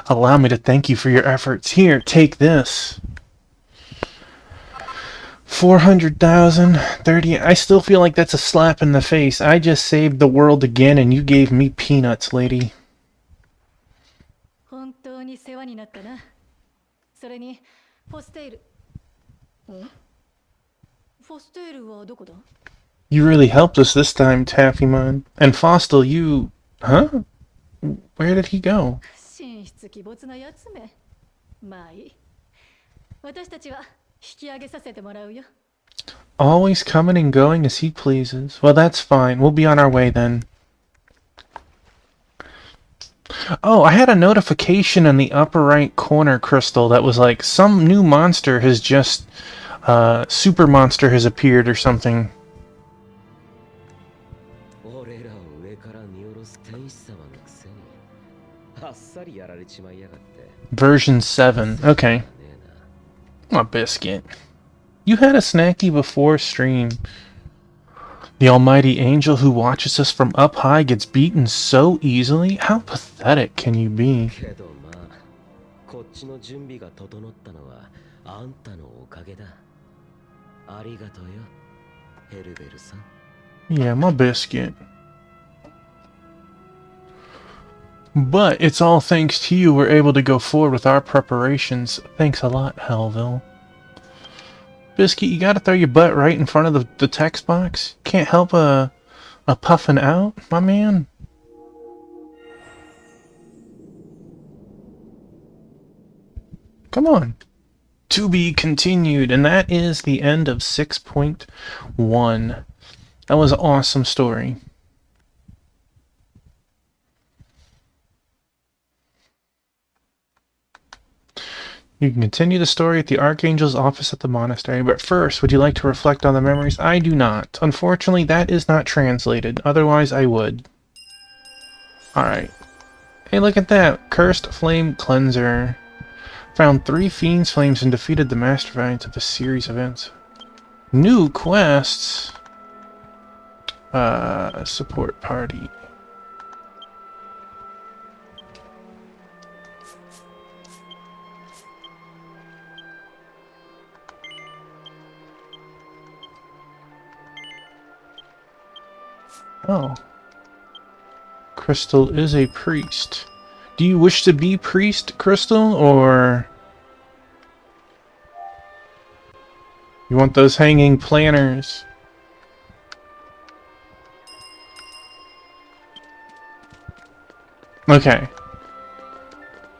Allow me to thank you for your efforts. Here, take this. 400,000, 30. I still feel like that's a slap in the face. I just saved the world again and you gave me peanuts, lady. 本当に世話になったな。それに、フォステール。フォステールはどこだ？ You really helped us this time, Taffymon. And Fostel, you... Huh? Where did he go? 神出鬼没なやつめ。まあいい。私たちは引き上げさせてもらうよ。 Always coming and going as he pleases. Well, that's fine. We'll be on our way then. Oh, I had a notification in the upper right corner, Crystal, that was like some new monster has just... super monster has appeared or something. 俺らを上から見下ろす天使様のくせにあっさりやられちまいやがって。 Version 7. Okay. ねえな。 Oh, Biscuit. You had a snacky before stream. The almighty angel who watches us from up high gets beaten so easily? How pathetic can you be? けどまあ、こっちの準備が整ったのはあんたのおかげだ。ありがとうよ、ヘルベルさん。 Yeah, my Biscuit. But it's all thanks to you we're able to go forward with our preparations. Thanks a lot, Helville. Biscuit, you gotta throw your butt right in front of the text box. Can't help a puffin' out, my man. Come on. To be continued, and that is the end of 6.1. That was an awesome story. You can continue the story at the Archangel's office at the monastery, but first, would you like to reflect on the memories? I do not. Unfortunately, that is not translated. Otherwise, I would. Alright. Hey, look at that! Cursed Flame Cleanser. Found 3 Fiend's Flames and defeated the masterminds of a series of events. New quests! Support party. Oh. Crystal is a priest. Do you wish to be priest, Crystal, or... You want those hanging planners? Okay.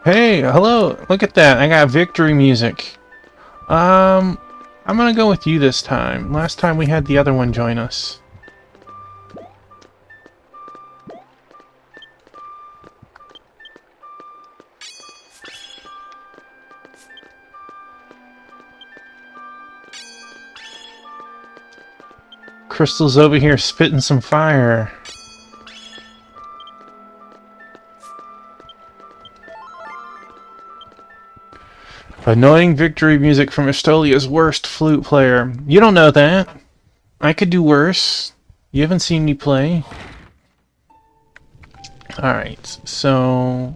Hey, hello! Look at that, I got victory music. I'm gonna go with you this time. Last time we had the other one join us. Crystal's over here spitting some fire. Annoying victory music from Estolia's worst flute player. You don't know that. I could do worse. You haven't seen me play. Alright, so...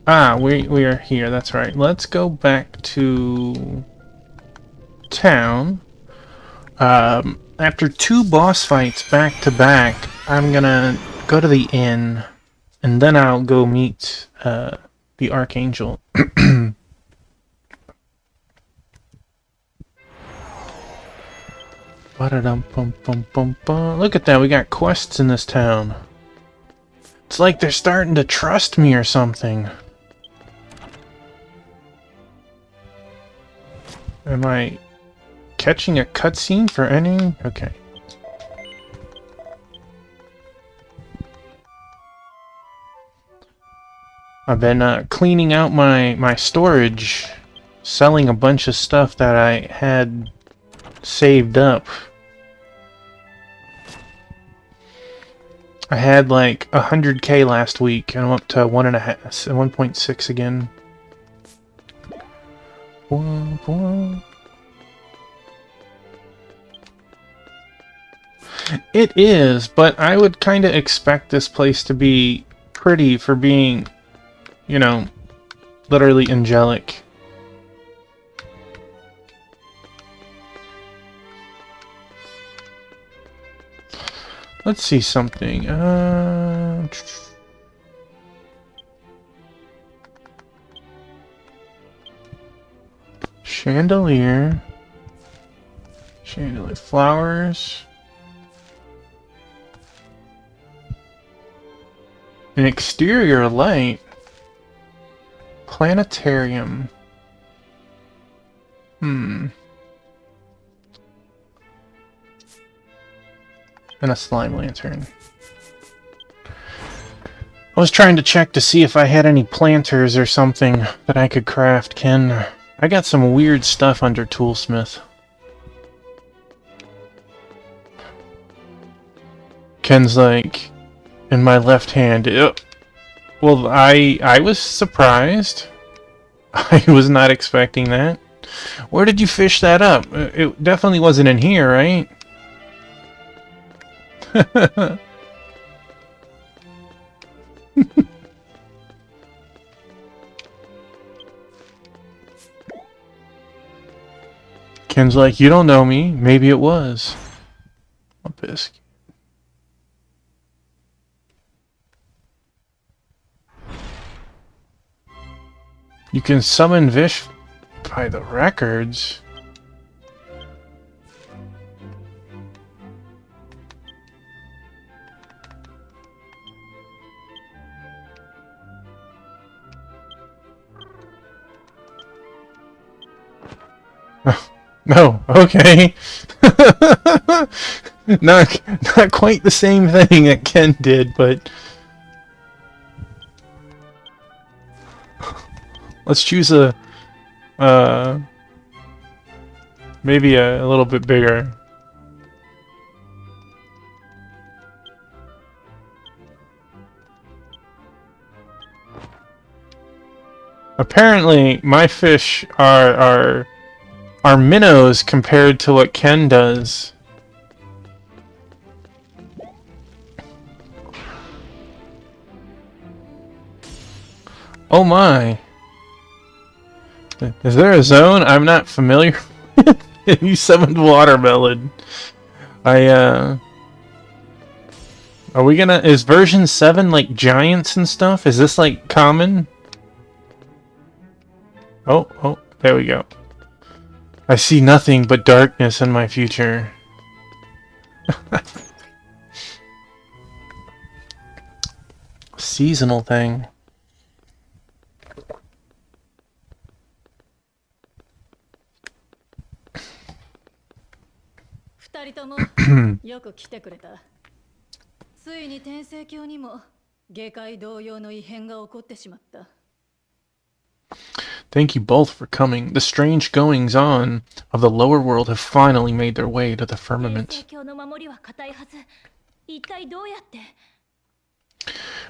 we are here, that's right. Let's go back to... town. After 2 boss fights back to back, I'm gonna go to the inn, and then I'll go meet the Archangel. Look at that, we got quests in this town. It's like they're starting to trust me or something. Am I catching a cutscene for any? Okay. I've been cleaning out my storage, selling a bunch of stuff that I had saved up. I had like 100k last week, and I'm up to 1.6 again. It is, but I would kind of expect this place to be pretty for being, you know, literally angelic. Let's see something. Chandelier. Chandelier flowers. An exterior light. Planetarium. And a slime lantern. I was trying to check to see if I had any planters or something that I could craft, Ken. I got some weird stuff under Toolsmith. Ken's like, in my left hand. Well, I was surprised. I was not expecting that. Where did you fish that up? It definitely wasn't in here, right? Ken's like, you don't know me. Maybe it was. A biscuit. You can summon Vish by the records. No, okay. not quite the same thing that Ken did, but let's choose a maybe a little bit bigger. Apparently, my fish are minnows compared to what Ken does. Oh my. Is there a zone I'm not familiar with? You summoned watermelon. Are we gonna... Is version 7 like giants and stuff? Is this like common? Oh, there we go. I see nothing but darkness in my future. Seasonal thing.よく来てくれた。ついに天聖教にも下界同様の異変が起こってしまった。Thank you both for coming. The strange goings on of the lower world have finally made their way to the firmament.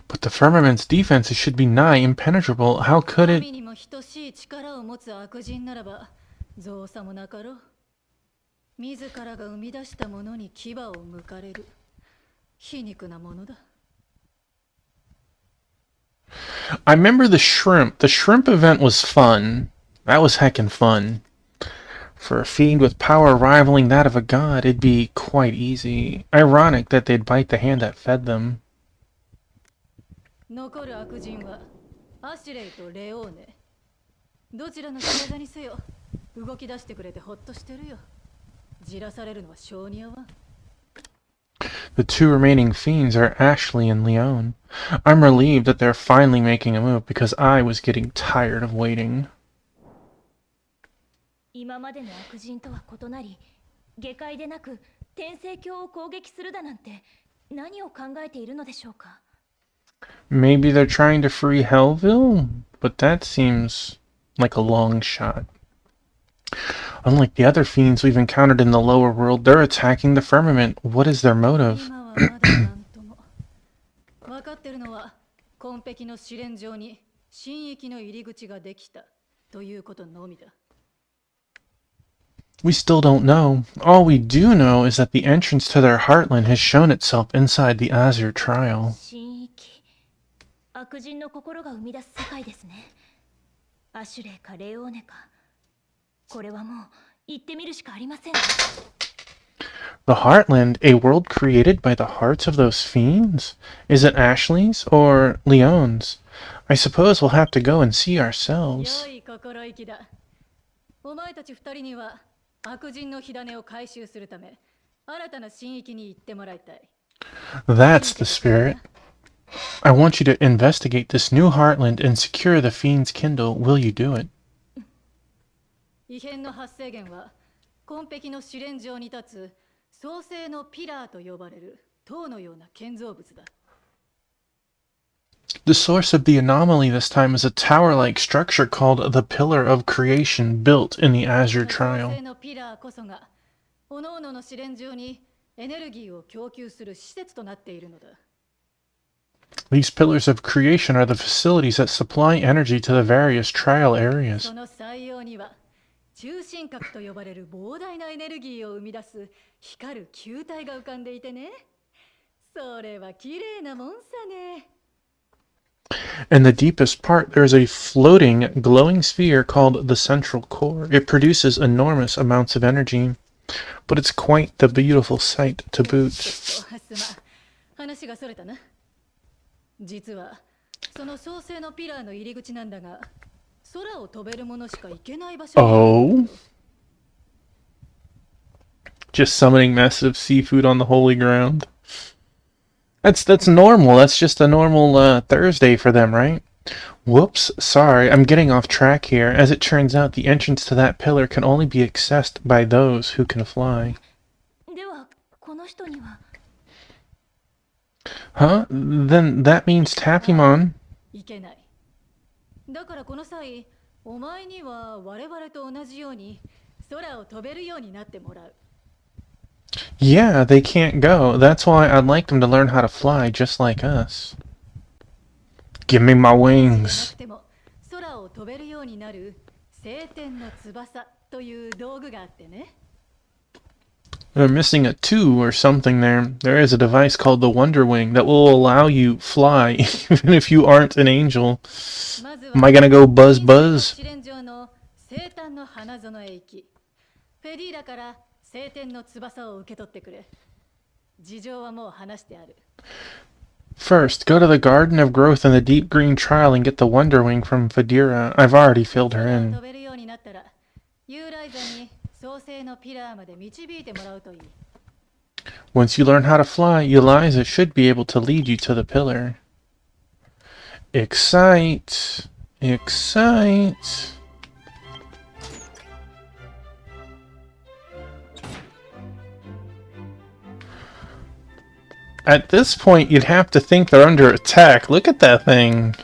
But the firmament's defenses should be nigh impenetrable. How could it... 神にも等しい力を持つ悪人ならば、造作もなかろう。自らが生み出したものに牙を向かれる。皮肉なものだ。I remember the shrimp. The shrimp event was fun. That was heckin' fun. For a fiend with power rivaling that of a god, it'd be quite easy. Ironic that they'd bite the hand that fed them. 残る悪人はアシュレイとレオーネ。どちらの仕業にせよ、動き出してくれてほっとしてるよ。じらされるのは性に合わん。The two remaining fiends are Ashley and Leon. I'm relieved that they're finally making a move because I was getting tired of waiting. 今までの悪人とは異なり、下界でなく天聖教を攻撃するだなんて何を考えているのでしょうか。Maybe they're trying to free Hellville? But that seems like a long shot. Unlike the other fiends we've encountered in the lower world, they're attacking the firmament. What is their motive? 分かってるのは、紺碧の試練場に新域の入り口ができたということのみだ。We still don't know. All we do know is that the entrance to their heartland has shown itself inside the Azure Trial. 新域。悪人の心が生み出す世界ですね。アシュレイかレオーネか。これはもう行ってみるしかありません。The Heartland, a world created by the hearts of those fiends? Is it Ashley's or Leon's? I suppose we'll have to go and see ourselves. 良い心意気だ。お前たち二人には悪人の火種を回収するため、新たな新域に行ってもらいたい。That's the spirit. I want you to investigate this new Heartland and secure the fiend's kindle. Will you do it? 異変の発生源は紺碧の試練場に立つ創世のピラーと呼ばれる塔のような建造物だ。The source of the anomaly this time is a tower-like structure called the Pillar of Creation, built in the Azure 創 Trial. 世のピラーこそが各々の試練場にエネルギーを供給する施設となっているのだ。These pillars of creation are the facilities that supply energy to the various trial そ areas. の採用には中心核と呼ばれる膨大なエネルギーを生み出す光る球体が浮かんでいてね。それは綺麗なもんさね。In the deepest part, there is a floating, glowing sphere called the Central Core. It produces enormous amounts of energy, but it's quite the beautiful sight to boot. すまん、話がそれたな。実はその創世のピラーの入り口なんだが、空を飛べるものしか行けない場所。Oh? Just summoning massive seafood on the holy ground. That's normal. That's just a normal Thursday for them, right? Whoops, sorry, I'm getting off track here. As it turns out, the entrance to that pillar can only be accessed by those who can fly. ではこの人には。Huh? Then that means Tappymon. いけない。だからこの際、お前には我々と同じように空を飛べるようになってもらう。 Yeah, they can't go. That's why I'd like them to learn how to fly just like us. Give me my な wings. くても空を飛べるようになる晴天の翼という道具があってね。 They're missing a 2 or something there. There is a device called the Wonder Wing that will allow you fly even if you aren't an angel. まずは Am I gonna go buzz buzz? 試練場の生誕の花園へ行き、フェディーラから晴天の翼を受け取ってくれ。事情はもう話してある。 First, go to the Garden of Growth in the Deep Green Trial and get the Wonder Wing from Fadira. I've already filled her 空を in. 飛べるようになったら、ユーライザに創世のピラーまで導いてもらうといい。 Once you learn how to fly, Eliza should be able to lead you to the pillar. Excite. Excite. At this point, you'd have to think they're under attack. Look at that thing.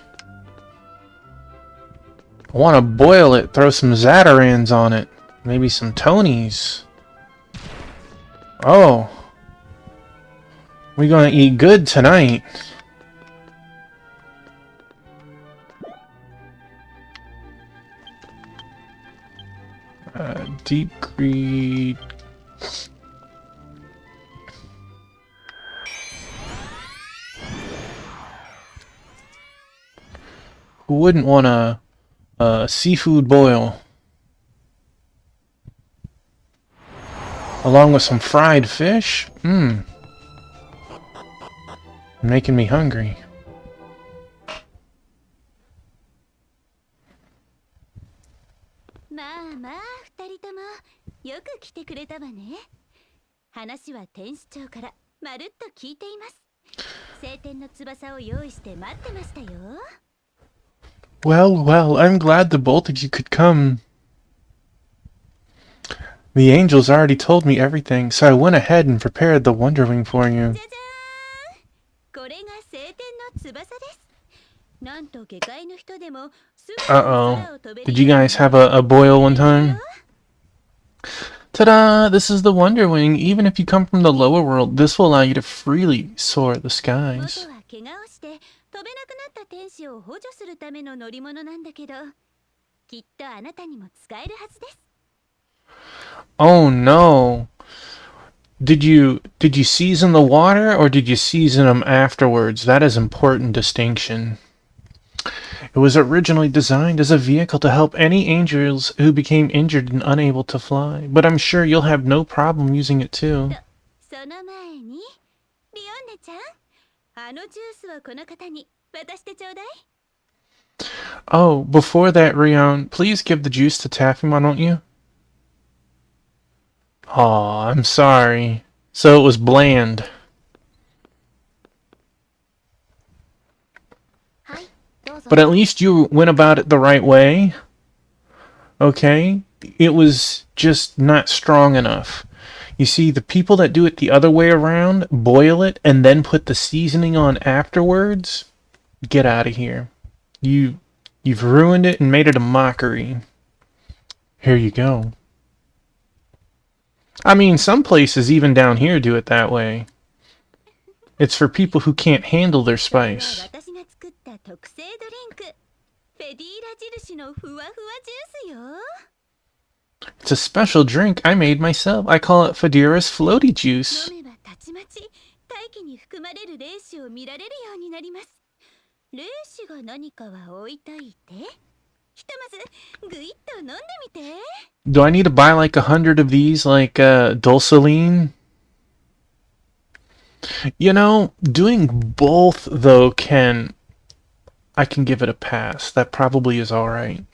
I want to boil it, throw some Zatarans on it. Maybe some Tonys. Oh. We're gonna eat good tonight. Deep greed. Who wouldn't want a seafood boil? Along with some fried fish? Mmm. Making me hungry. まあまあ二人ともよく来てくれたわね。話は天使長からまるっと聞いています。晴天の翼を用意して待ってましたよ。 Well, well, I'm glad the both of you could come. The angels already told me everything, so I went ahead and prepared the Wonder Wing for you. じゃじゃーん。これが晴天の翼です。なんと下界の人でもすぐに空 Uh-oh. を飛べる Did you guys have a boil one time? Ta-da! This is the Wonder Wing. Even if you come from the lower world, this will allow you to freely soar the 元 skies. は怪我をして飛べなくなった天使を補助するための乗り物なんだけど、きっとあなたにも使えるはずです。 Oh no. Did you season the water or did you season them afterwards? That is important distinction. It was originally designed as a vehicle to help any angels who became injured and unable to fly, but I'm sure you'll have no problem using it too. その前に、リオンネちゃん、あのジュースはこの方に渡してちょうだい。 Oh, before that, Rion, please give the juice to Taffy, why don't you? Aw, I'm sorry. So it was bland. はい、どうぞ。 But at least you went about it the right way. Okay? It was just not strong enough. You see, the people that do it the other way around, boil it, and then put the seasoning on afterwards, get out of here. You've ruined it and made it a mockery. Here you go. I mean, some places, even down here, do it that way. It's for people who can't handle their それは spice. 私が作った特製ドリンク。フェディーラ印のふわふわジュースよ。 It's a special drink I made myself. I call it Fadira's Floaty Juice. 飲めばたちまち大気に含まれる霊子を見られるようになります。霊子が何かは置いといて、ひとまずぐいっと飲んでみて。 Do I need to buy like 100 of these, like Dulceline? You know, doing both though I can give it a pass. That probably is alright.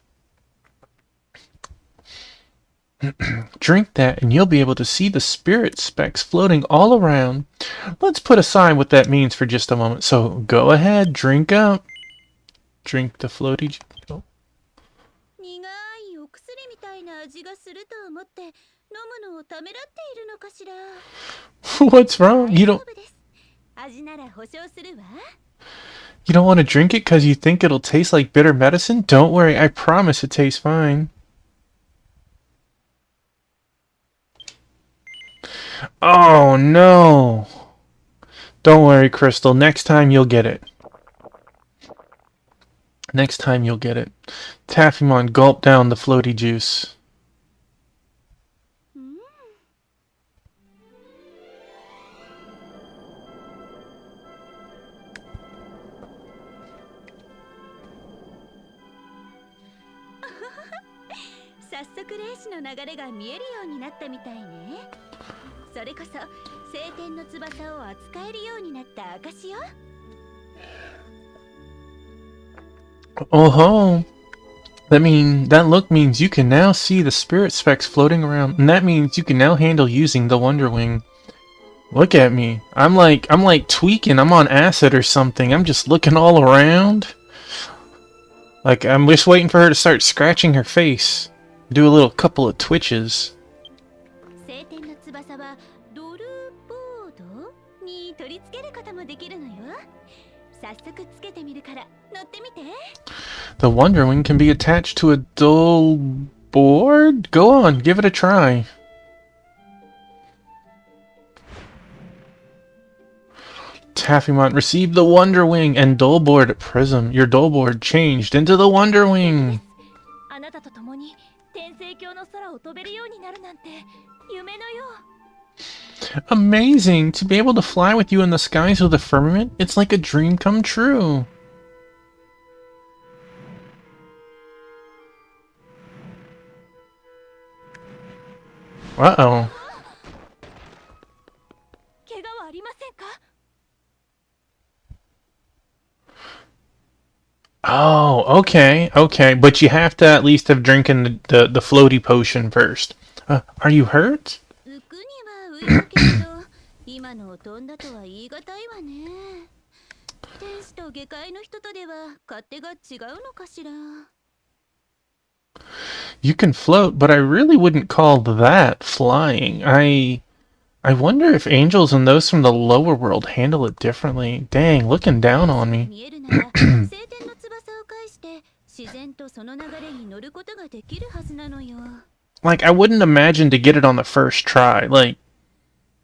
Drink that and you'll be able to see the spirit specks floating all around. Let's put aside what that means for just a moment. So go ahead, drink up. Drink the floaty juice. 苦いお薬みたいな味がすると思って飲むのをためらっているのかしら。 What's wrong? You 大丈 don't... 夫です。味なら保証するわ。You don't want to drink it because you think it'll taste like bitter medicine? Don't worry, I promise it tastes fine. Oh no! Don't worry, Crystal. Next time you'll get it. Next time you'll get it. Taffymon gulped down the floaty juice. Oh ho! That look means you can now see the spirit specks floating around, and that means you can now handle using the Wonder Wing. Look at me. I'm like tweaking. I'm on acid or something. I'm just looking all around. Like I'm just waiting for her to start scratching her face. Do a little couple of twitches. The Wonder Wing can be attached to a dull board? Go on, give it a try. Taffymon received the Wonder Wing and dull board at Prism. Your dull board changed into the Wonder Wing. Amazing! To be able to fly with you in the skies of the firmament, it's like a dream come true. Uh-oh. Oh, okay, okay. But you have to at least have drinking the floaty potion first. Are you hurt? You can float, but I really wouldn't call that flying. I wonder if angels and those from the lower world handle it differently. Dang, looking down on me. Like, I wouldn't imagine to get it on the first try. Like,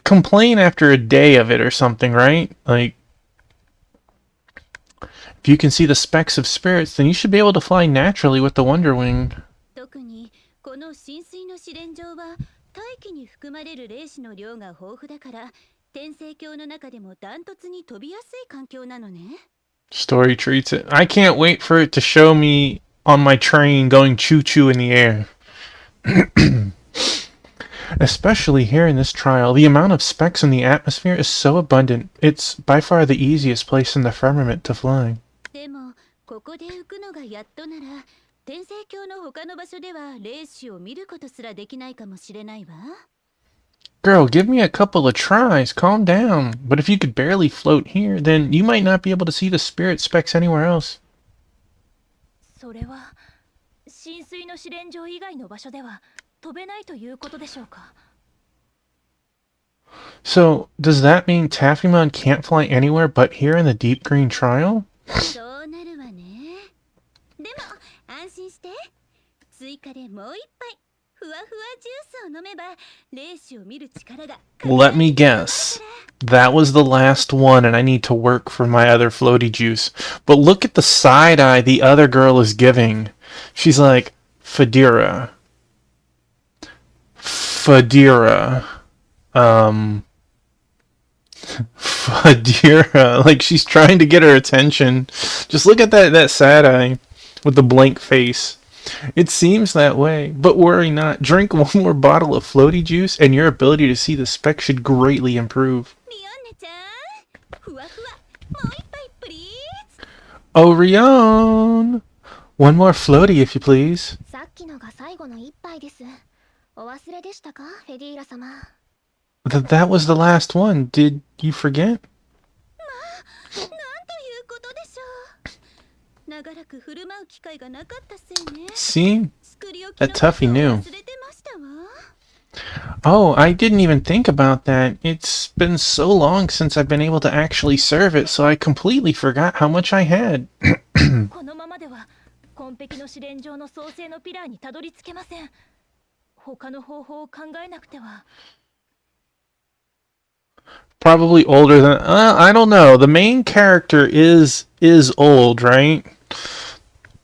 complain after a day of it or something, right? Like, if you can see the specks of spirits, then you should be able to fly naturally with the Wonder Wing. Story treats it. I can't wait for it to show me on my train going choo-choo in the air. Especially here in this trial, the amount of specks in the atmosphere is so abundant. It's by far the easiest place in the firmament to fly. Girl, give me a couple of tries. Calm down. But if you could barely float here, then you might not be able to see the spirit specks anywhere else. So, does that mean Taffymon can't fly anywhere but here in the Deep Green Trial? Let me guess. That was the last one and I need to work for my other floaty juice. But look at the side eye the other girl is giving. She's like, Fadira. Fadira. Fadira. Like she's trying to get her attention. Just look at that side eye with the blank face. It seems that way, but worry not. Drink one more bottle of floaty juice and your ability to see the specs should greatly improve. Orion! One more floaty if you please. That was the last one. Did you forget? See? That Tuffy knew. Oh, I didn't even think about that. It's been so long since I've been able to actually serve it, so I completely forgot how much I had. このままでは紺碧の試練場の創生のピラーにたどり着けません。他の方法を考えなくては。Probably older than I don't know. The main character is old, right?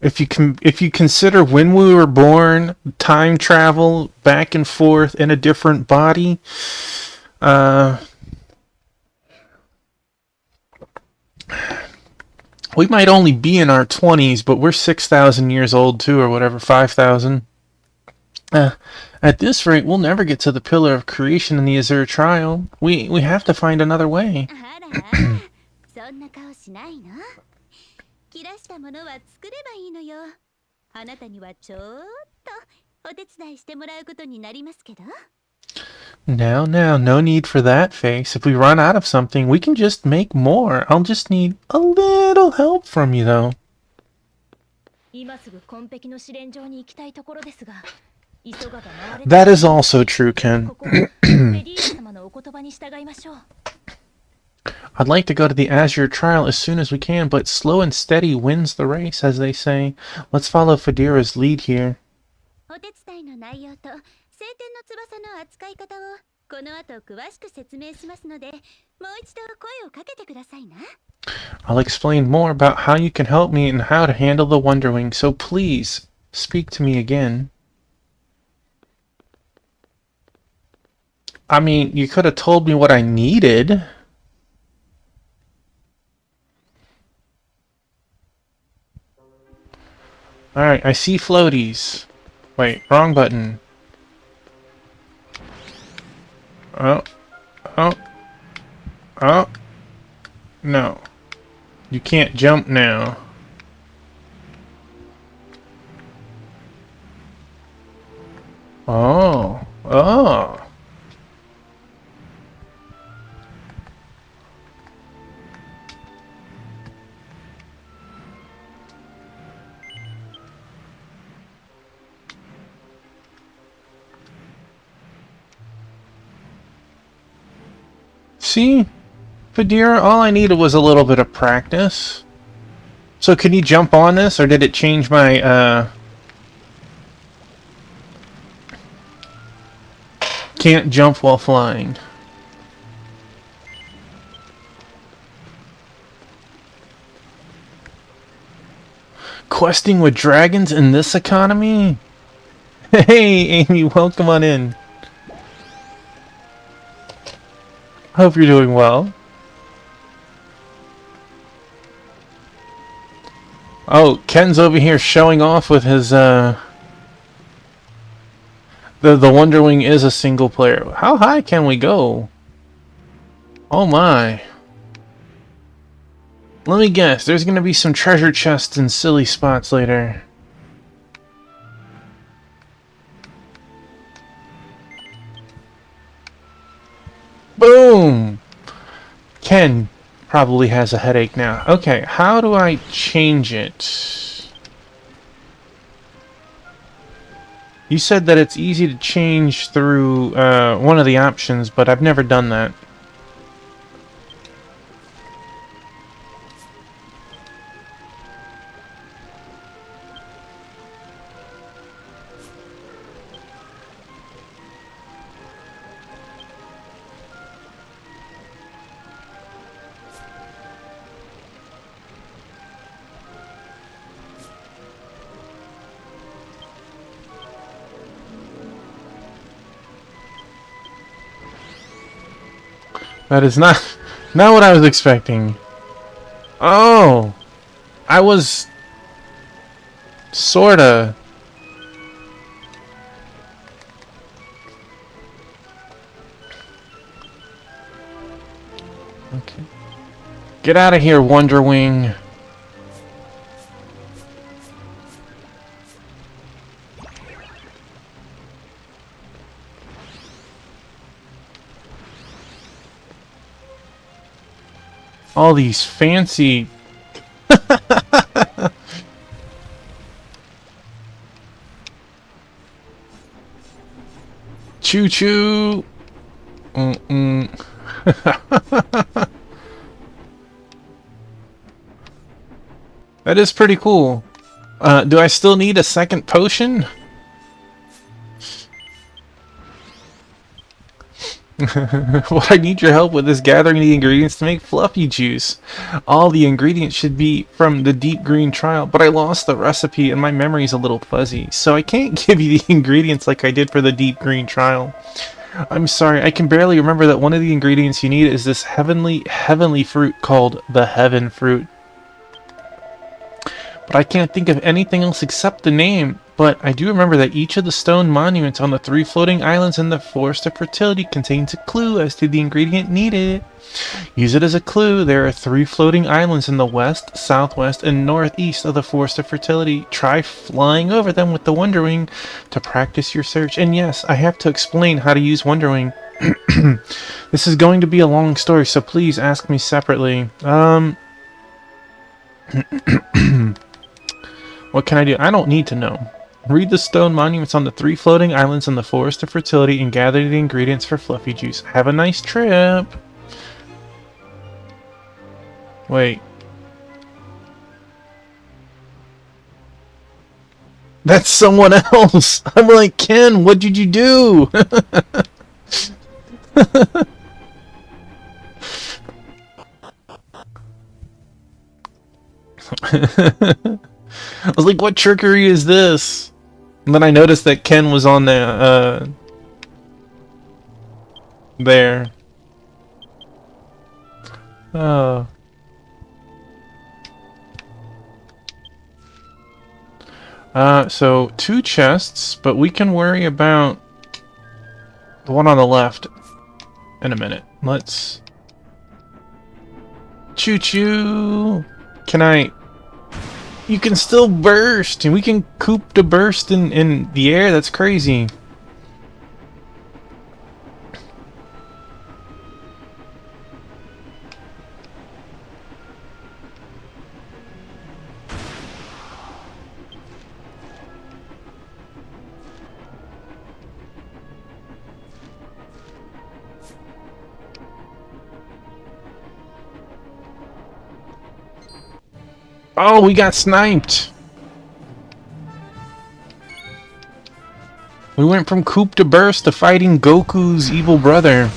If you consider when we were born, time travel back and forth in a different body, we might only be in our 20s, but we're 6,000 years old too, or whatever, 5,000. At this rate, we'll never get to the Pillar of Creation in the Azure Trial. We have to find another way. あらそんな顔しないの。切らしたものは作ればいいのよ。あなたにはちょっとお手伝いしてもらうことになりますけど。Now, no need for that face. If we run out of something, we can just make more. I'll just need a little help from you, though. 今すぐ紺碧の試練場に行きたいところですが、急がば回れて That is also true, Ken. ここはフェリーナ様のお言葉に従いましょう。 I'd like to go to the Azure Trial as soon as we can, but slow and steady wins the race, as they say. Let's follow Fadira's lead here. お手伝いの内容と晴天の翼の扱い方をこの後詳しく説明しますので、もう一度声をかけてくださいな。I'll explain more about how you can help me and how to handle the Wonderwing, so please speak to me again. I mean, you could have told me what I needed. Alright, I see floaties. Wait, wrong button. Oh. No. You can't jump now. Oh. See? Fadira, all I needed was a little bit of practice. So can you jump on this, or did it change my, can't jump while flying? Questing with dragons in this economy? Hey, Amy, welcome on in. Hope you're doing well. Oh, Ken's over here showing off with his, the Wonderwing is a single player. How high can we go? Oh my. Let me guess, there's gonna be some treasure chests and silly spots later. Boom! Ken probably has a headache now. Okay, how do I change it? You said that it's easy to change through one of the options, but I've never done that. That is not what I was expecting. Oh, I was sorta. Okay. Get out of here, Wonderwing. All these fancy... Choo choo. That is pretty cool. Do I still need a second potion? What I need your help with is gathering the ingredients to make fluffy juice. All the ingredients should be from the deep green trial, but I lost the recipe and my memory's a little fuzzy, so I can't give you the ingredients like I did for the deep green trial. I'm sorry, I can barely remember that one of the ingredients you need is this heavenly fruit called the Heaven Fruit. But I can't think of anything else except the name. But I do remember that each of the stone monuments on the 3 floating islands in the Forest of Fertility contains a clue as to the ingredient needed. Use it as a clue. There are 3 floating islands in the west, southwest, and northeast of the Forest of Fertility. Try flying over them with the Wonder Wing to practice your search. And yes, I have to explain how to use Wonder Wing. This is going to be a long story, so please ask me separately. What can I do? I don't need to know. Read the stone monuments on the 3 floating islands in the Forest of Fertility and gather the ingredients for fluffy juice. Have a nice trip. Wait. That's someone else. I'm like, Ken, what did you do? I was like, what trickery is this? And then I noticed that Ken was on there. There. Oh. So 2 chests, but we can worry about the one on the left in a minute. Let's... Choo-choo! Can I... You can still burst, and we can coop the burst in the air. That's crazy. Oh, we got sniped. We went from Coop to Burst to fighting Goku's evil brother.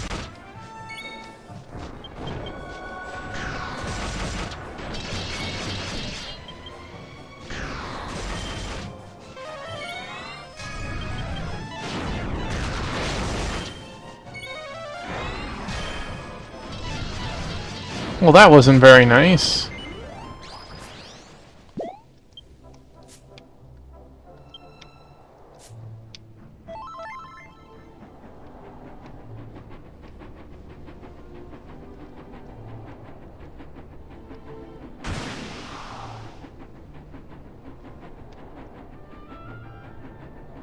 Well, that wasn't very nice.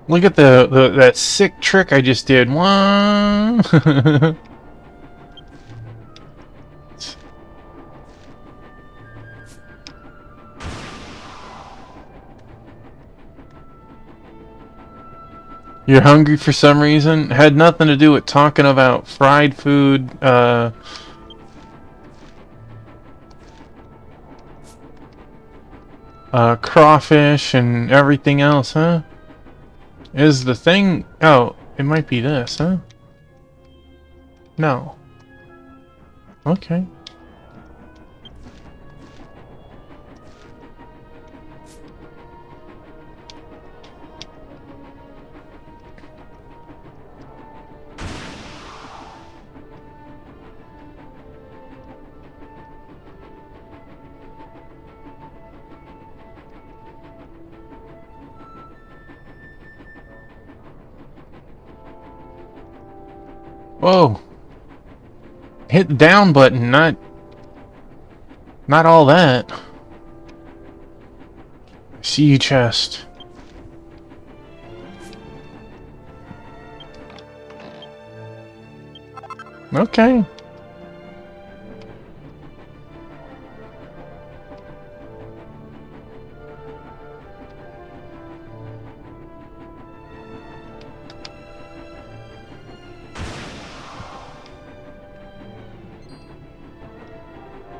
Look at that sick trick I just did. One. You're hungry for some reason? Had nothing to do with talking about fried food, crawfish and everything else, huh? Is the thing... Oh, it might be this, huh? No. Okay. Whoa. Hit the down button, not all that. I see you, chest. Okay.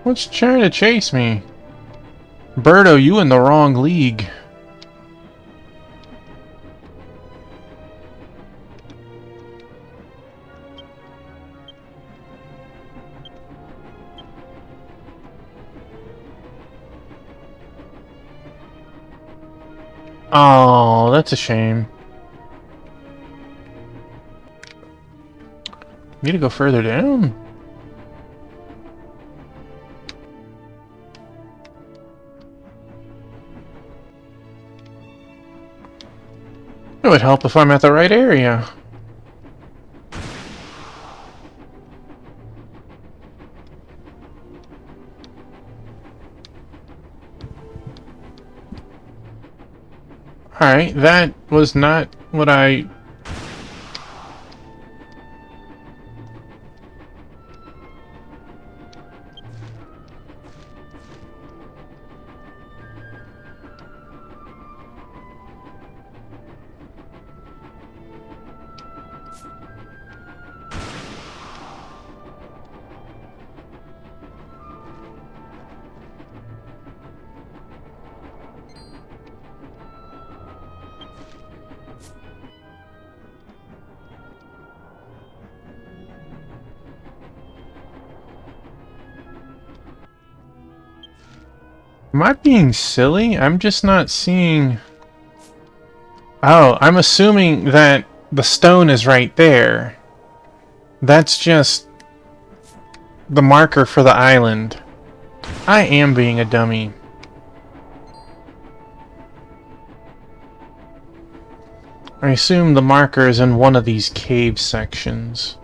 What's trying to chase me? Birdo, you in the wrong league. Oh, that's a shame. Need to go further down. It would help if I'm at the right area. Alright, that was not what I... Am I being silly? I'm just not seeing... Oh, I'm assuming that the stone is right there. That's just the marker for the island. I am being a dummy. I assume the marker is in one of these cave sections.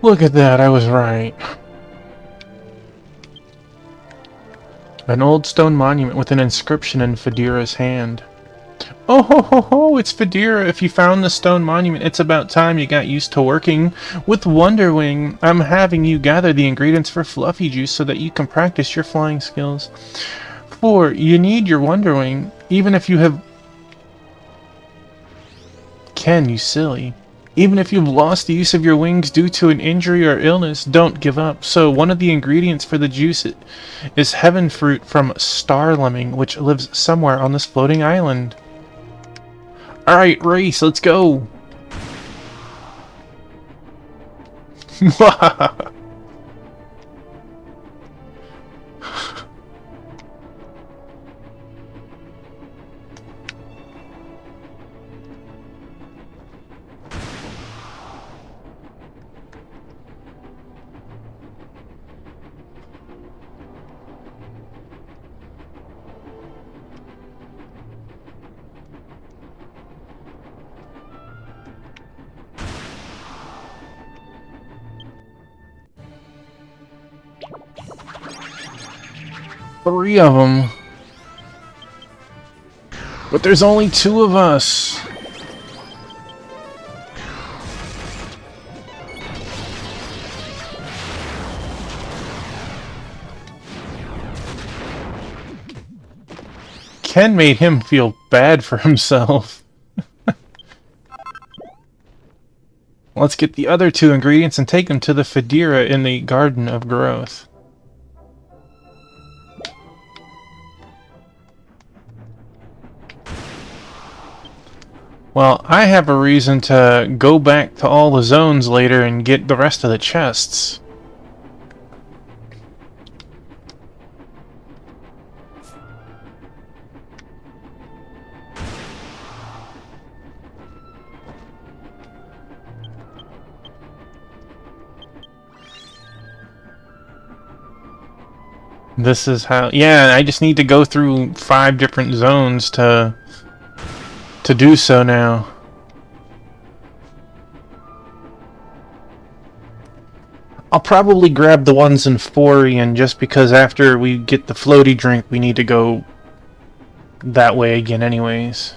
Look at that, I was right. An old stone monument with an inscription in Fedira's hand. Oh ho ho ho, it's Fedira. If you found the stone monument, it's about time you got used to working with Wonderwing. I'm having you gather the ingredients for Fluffy Juice so that you can practice your flying skills. 4. You need your Wonderwing, even if you have... Ken, you silly. Even if you've lost the use of your wings due to an injury or illness, don't give up. So, one of the ingredients for the juice is heaven fruit from Star Lemming, which lives somewhere on this floating island. Alright, race, let's go! Three of them. But there's only 2 of us. Ken made him feel bad for himself. Let's get the other 2 ingredients and take them to the Fedira in the Garden of Growth. Well, I have a reason to go back to all the zones later and get the rest of the chests. This is how... Yeah, I just need to go through 5 different zones to do so now. I'll probably grab the ones in Forian just because after we get the floaty drink we need to go that way again anyways.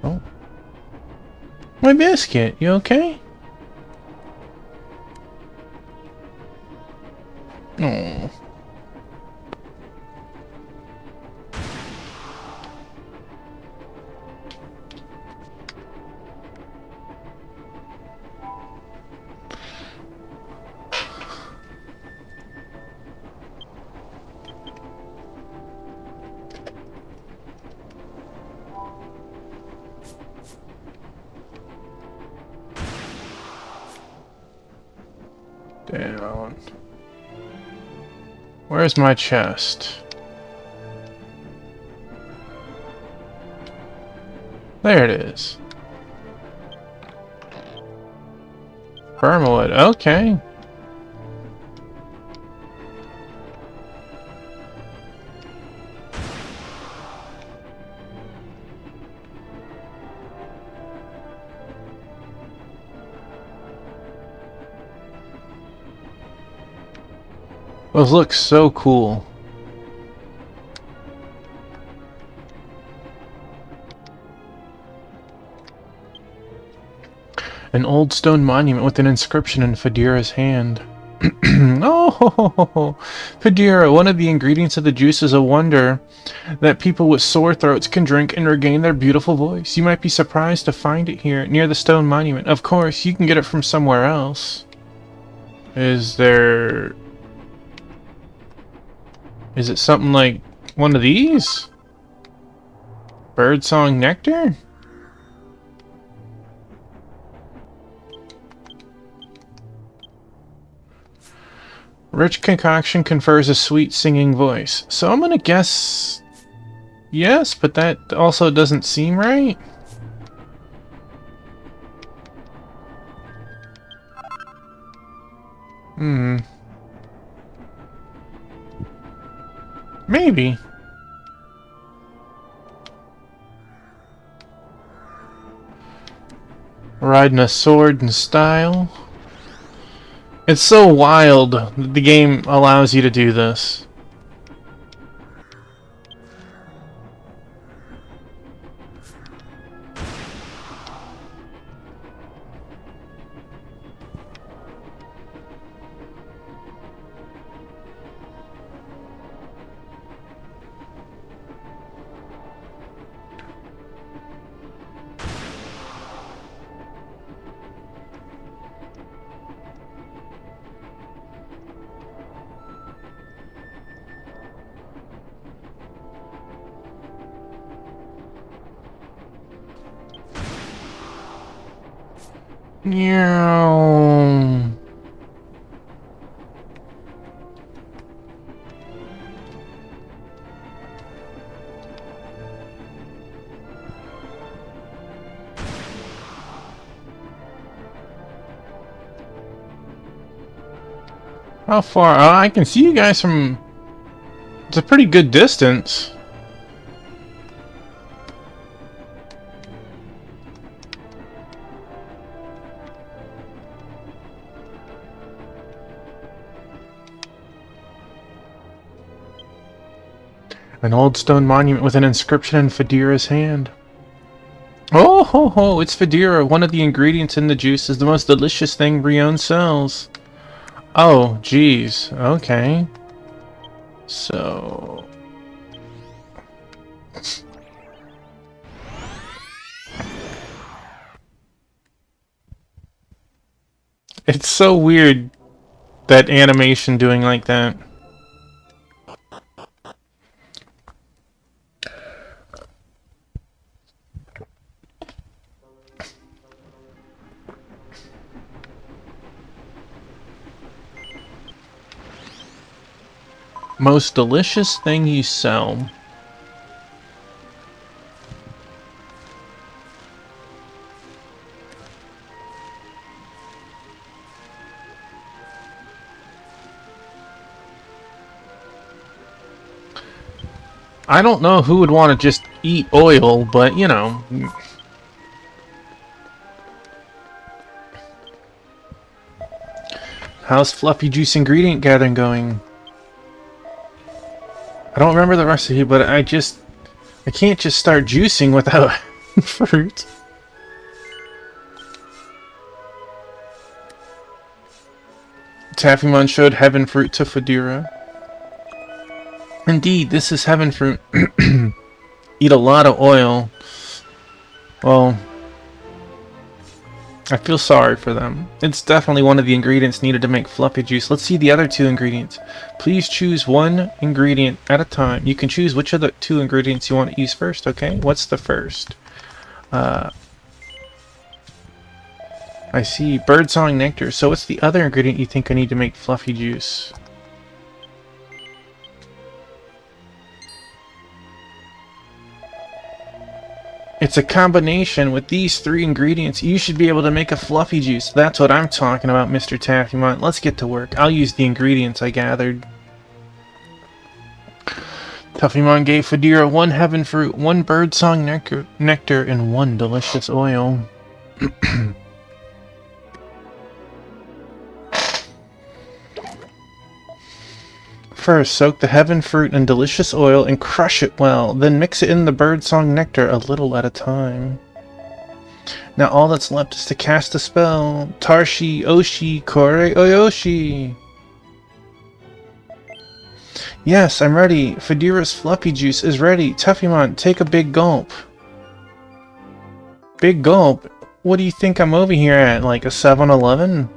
Oh. My biscuit, you okay? Oh. Down. Where's my chest? There it is. Permawood, okay. Those look so cool. An old stone monument with an inscription in Fadira's hand. Oh, Fadira, one of the ingredients of the juice is a wonder that people with sore throats can drink and regain their beautiful voice. You might be surprised to find it here, near the stone monument. Of course, you can get it from somewhere else. Is it something like one of these? Birdsong nectar? Rich concoction confers a sweet singing voice. So I'm gonna guess yes, but that also doesn't seem right. Maybe. Riding a sword in style. It's so wild that the game allows you to do this. Meow. How far? Oh, I can see you guys from... It's a pretty good distance. An old stone monument with an inscription in Fadira's hand. Oh ho ho, it's Fadira. One of the ingredients in the juice is the most delicious thing Rion sells. Oh, geez. Okay. So... It's so weird, that animation doing like that. Most delicious thing you sell. I don't know who would want to just eat oil, but you know. How's Fluffy Juice ingredient gathering going? I don't remember the recipe, but I can't just start juicing without fruit. Taffymon showed heaven fruit to Fedira. Indeed, this is heaven fruit. Eat a lot of oil. Well, I feel sorry for them. It's definitely one of the ingredients needed to make fluffy juice. Let's see the other 2 ingredients. Please choose one ingredient at a time. You can choose which of the 2 ingredients you want to use first, okay? What's the first? I see birdsong nectar. So what's the other ingredient you think I need to make fluffy juice? It's a combination with these 3 ingredients. You should be able to make a fluffy juice. That's what I'm talking about, Mr. Taffymon. Let's get to work. I'll use the ingredients I gathered. Taffymon gave Fedira 1 heaven fruit, 1 birdsong nectar, and 1 delicious oil. First, soak the heaven fruit in delicious oil and crush it well. Then mix it in the birdsong nectar a little at a time. Now all that's left is to cast a spell. Tarshi Oshi Kore Oyoshi. Yes, I'm ready. Fedira's fluffy juice is ready. Taffymon, take a big gulp. Big gulp? What do you think I'm over here at? Like a 7-Eleven?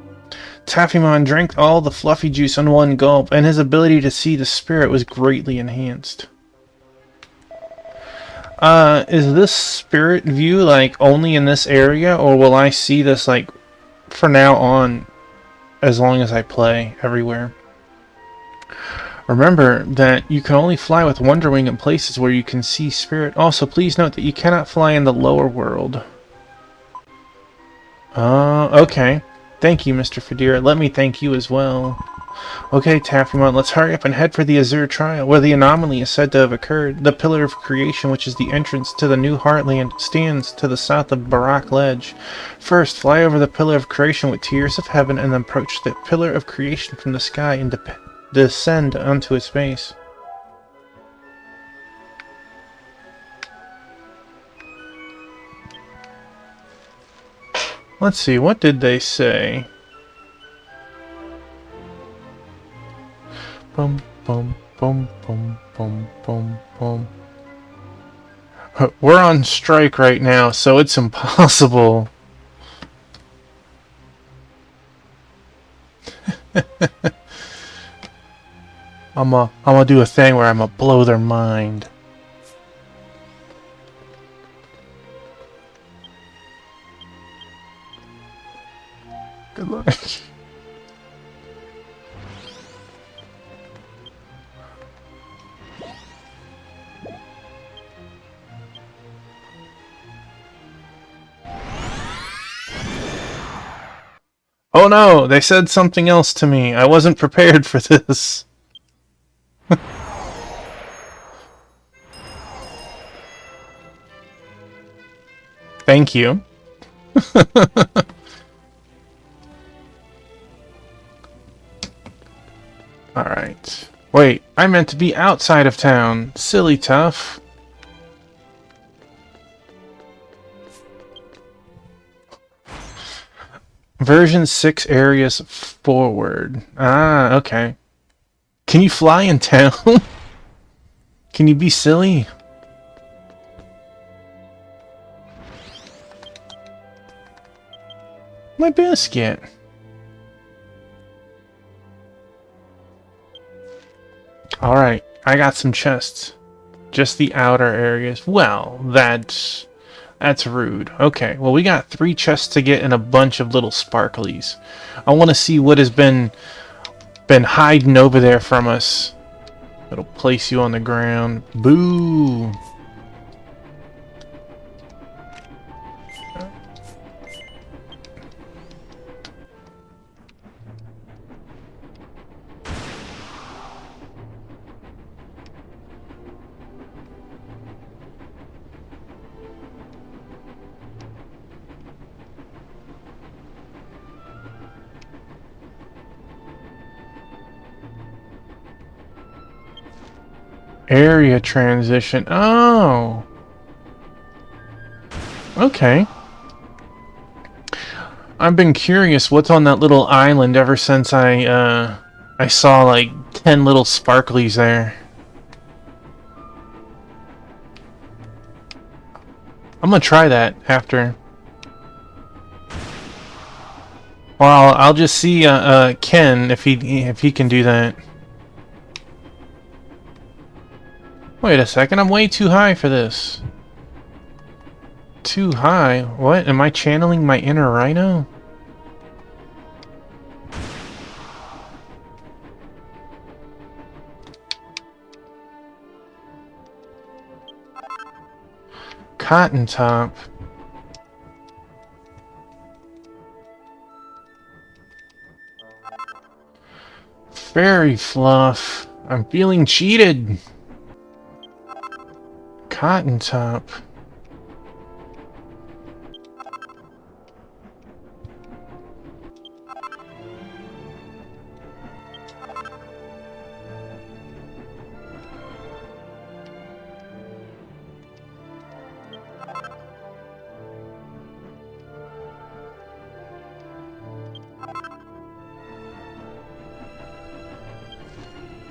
Taffymon drank all the fluffy juice in 1 gulp, and his ability to see the spirit was greatly enhanced. Is this spirit view, like, only in this area, or will I see this, like, for now on, as long as I play, everywhere? Remember that you can only fly with Wonderwing in places where you can see spirit. Also, please note that you cannot fly in the lower world. Okay. Thank you, Mr. Fedira. Let me thank you as well. Okay, Taffymon, let's hurry up and head for the Azure Trial, where the anomaly is said to have occurred. The Pillar of Creation, which is the entrance to the New Heartland, stands to the south of Barak Ledge. First, fly over the Pillar of Creation with Tears of Heaven, and then approach the Pillar of Creation from the sky and descend onto its base. Let's see, what did they say? Bum bum bum bum bum bum bum. We're on strike right now, so it's impossible. I'm gonna do a thing where I'm gonna blow their mind. Good luck. Oh no, they said something else to me. I wasn't prepared for this. Thank you. Alright. Wait, I meant to be outside of town. Silly tough. Version 6 areas forward. Ah, okay. Can you fly in town? Can you be silly? My biscuit. Alright, I got some chests. Just the outer areas. Well, that's rude. Okay, well we got 3 chests to get and a bunch of little sparklies. I want to see what has been hiding over there from us. It'll place you on the ground. Boo! Area transition. Oh. Okay. I've been curious what's on that little island ever since I saw like 10 little sparklies there. I'm gonna try that after. Well, I'll just see Ken if he can do that. Wait a second, I'm way too high for this. Too high? What? Am I channeling my inner rhino? Cotton Top. Fairy Fluff. I'm feeling cheated. Cotton Top.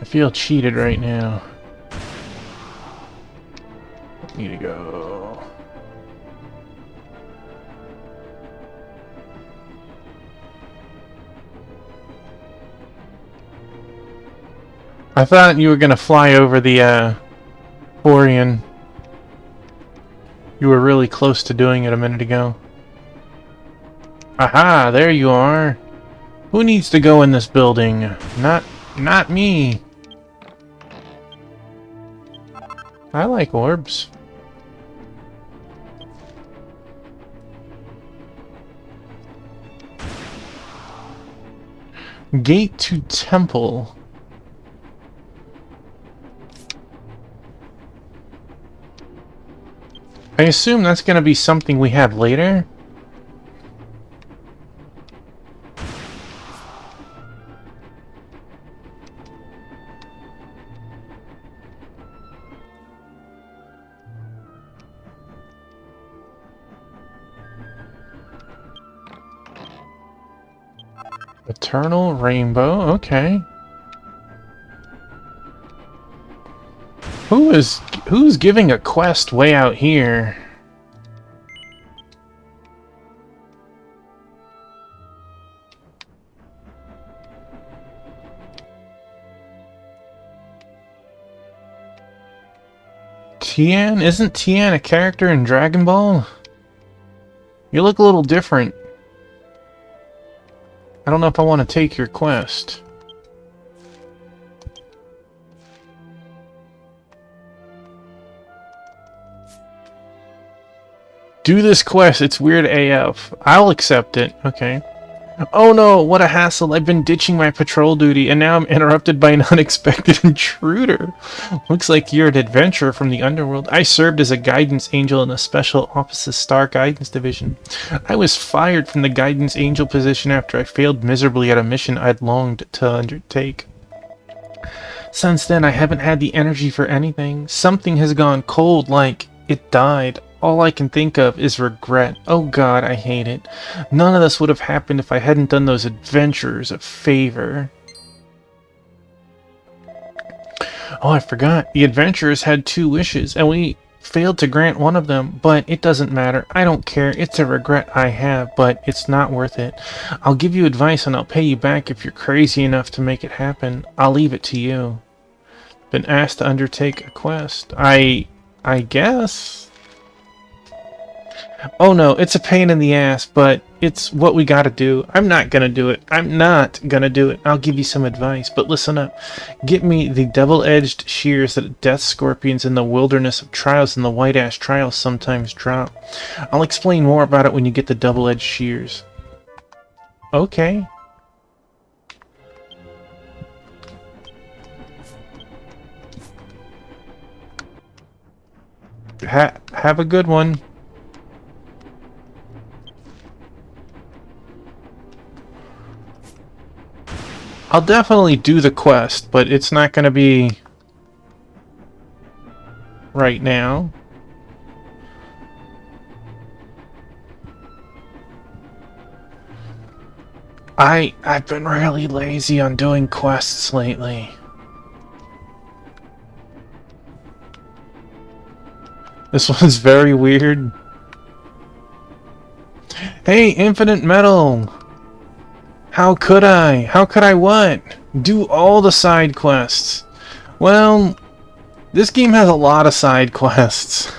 I feel cheated right now. Need to go. I thought you were gonna fly over the Borean. You were really close to doing it a minute ago. Aha, there you are. Who needs to go in this building? Not me. I like orbs. Gate to Temple. I assume that's gonna be something we have later. Eternal Rainbow, okay. Who's giving a quest way out here? Tian? Isn't Tian a character in Dragon Ball? You look a little different. I don't know if I want to take your quest. Do this quest, it's weird AF. I'll accept it, okay. Oh no, what a hassle. I've been ditching my patrol duty and now I'm interrupted by an unexpected intruder. Looks like you're an adventurer from the underworld. I served as a guidance angel in the Special Offices Star Guidance Division. I was fired from the guidance angel position after I failed miserably at a mission I'd longed to undertake. Since then, I haven't had the energy for anything. Something has gone cold, like it died. All I can think of is regret. Oh god, I hate it. None of this would have happened if I hadn't done those adventurers a favor. Oh, I forgot. The adventurers had 2 wishes, and we failed to grant one of them, but it doesn't matter. I don't care. It's a regret I have, but it's not worth it. I'll give you advice and I'll pay you back if you're crazy enough to make it happen. I'll leave it to you. Been asked to undertake a quest. I guess. Oh no, it's a pain in the ass, but it's what we gotta do. I'm not gonna do it. I'm not gonna do it. I'll give you some advice, but listen up. Get me the double-edged shears that death scorpions in the wilderness of trials and the white ash trials sometimes drop. I'll explain more about it when you get the double-edged shears. Okay. Have a good one. I'll definitely do the quest, but it's not going to be right now. I've been really lazy on doing quests lately. This one's very weird. Hey, Infinite Metal! How could I? How could I what? Do all the side quests. Well, this game has a lot of side quests.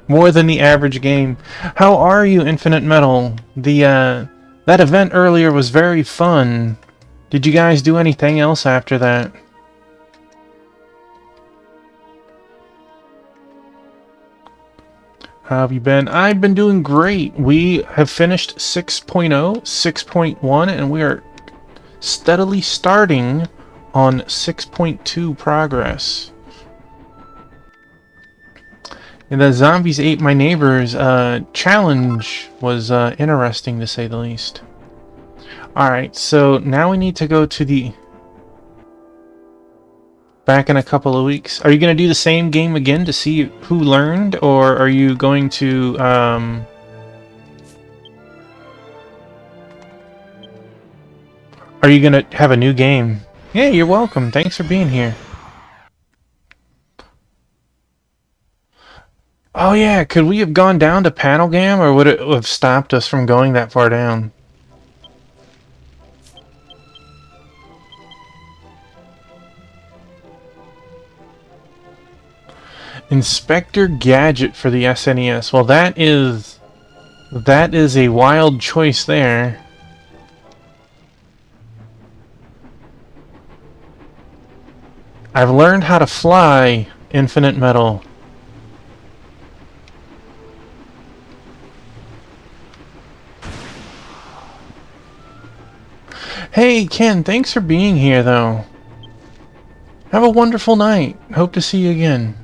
More than the average game. How are you, Infinite Metal? That event earlier was very fun. Did you guys do anything else after that? How have you been? I've been doing great. We have finished 6.0, 6.1, and we are steadily starting on 6.2 progress. And the Zombies Ate My Neighbors challenge was interesting, to say the least. Alright, so now we need to go to the... back in a couple of weeks. Are you going to do the same game again to see who learned, or are you going to... Are you going to have a new game? Yeah, you're welcome. Thanks for being here. Oh yeah, could we have gone down to Panelgam, or would it have stopped us from going that far down? Inspector Gadget for the SNES. Well, that is a wild choice there. I've learned how to fly, Infinite Metal. Hey, Ken, thanks for being here, though. Have a wonderful night. Hope to see you again.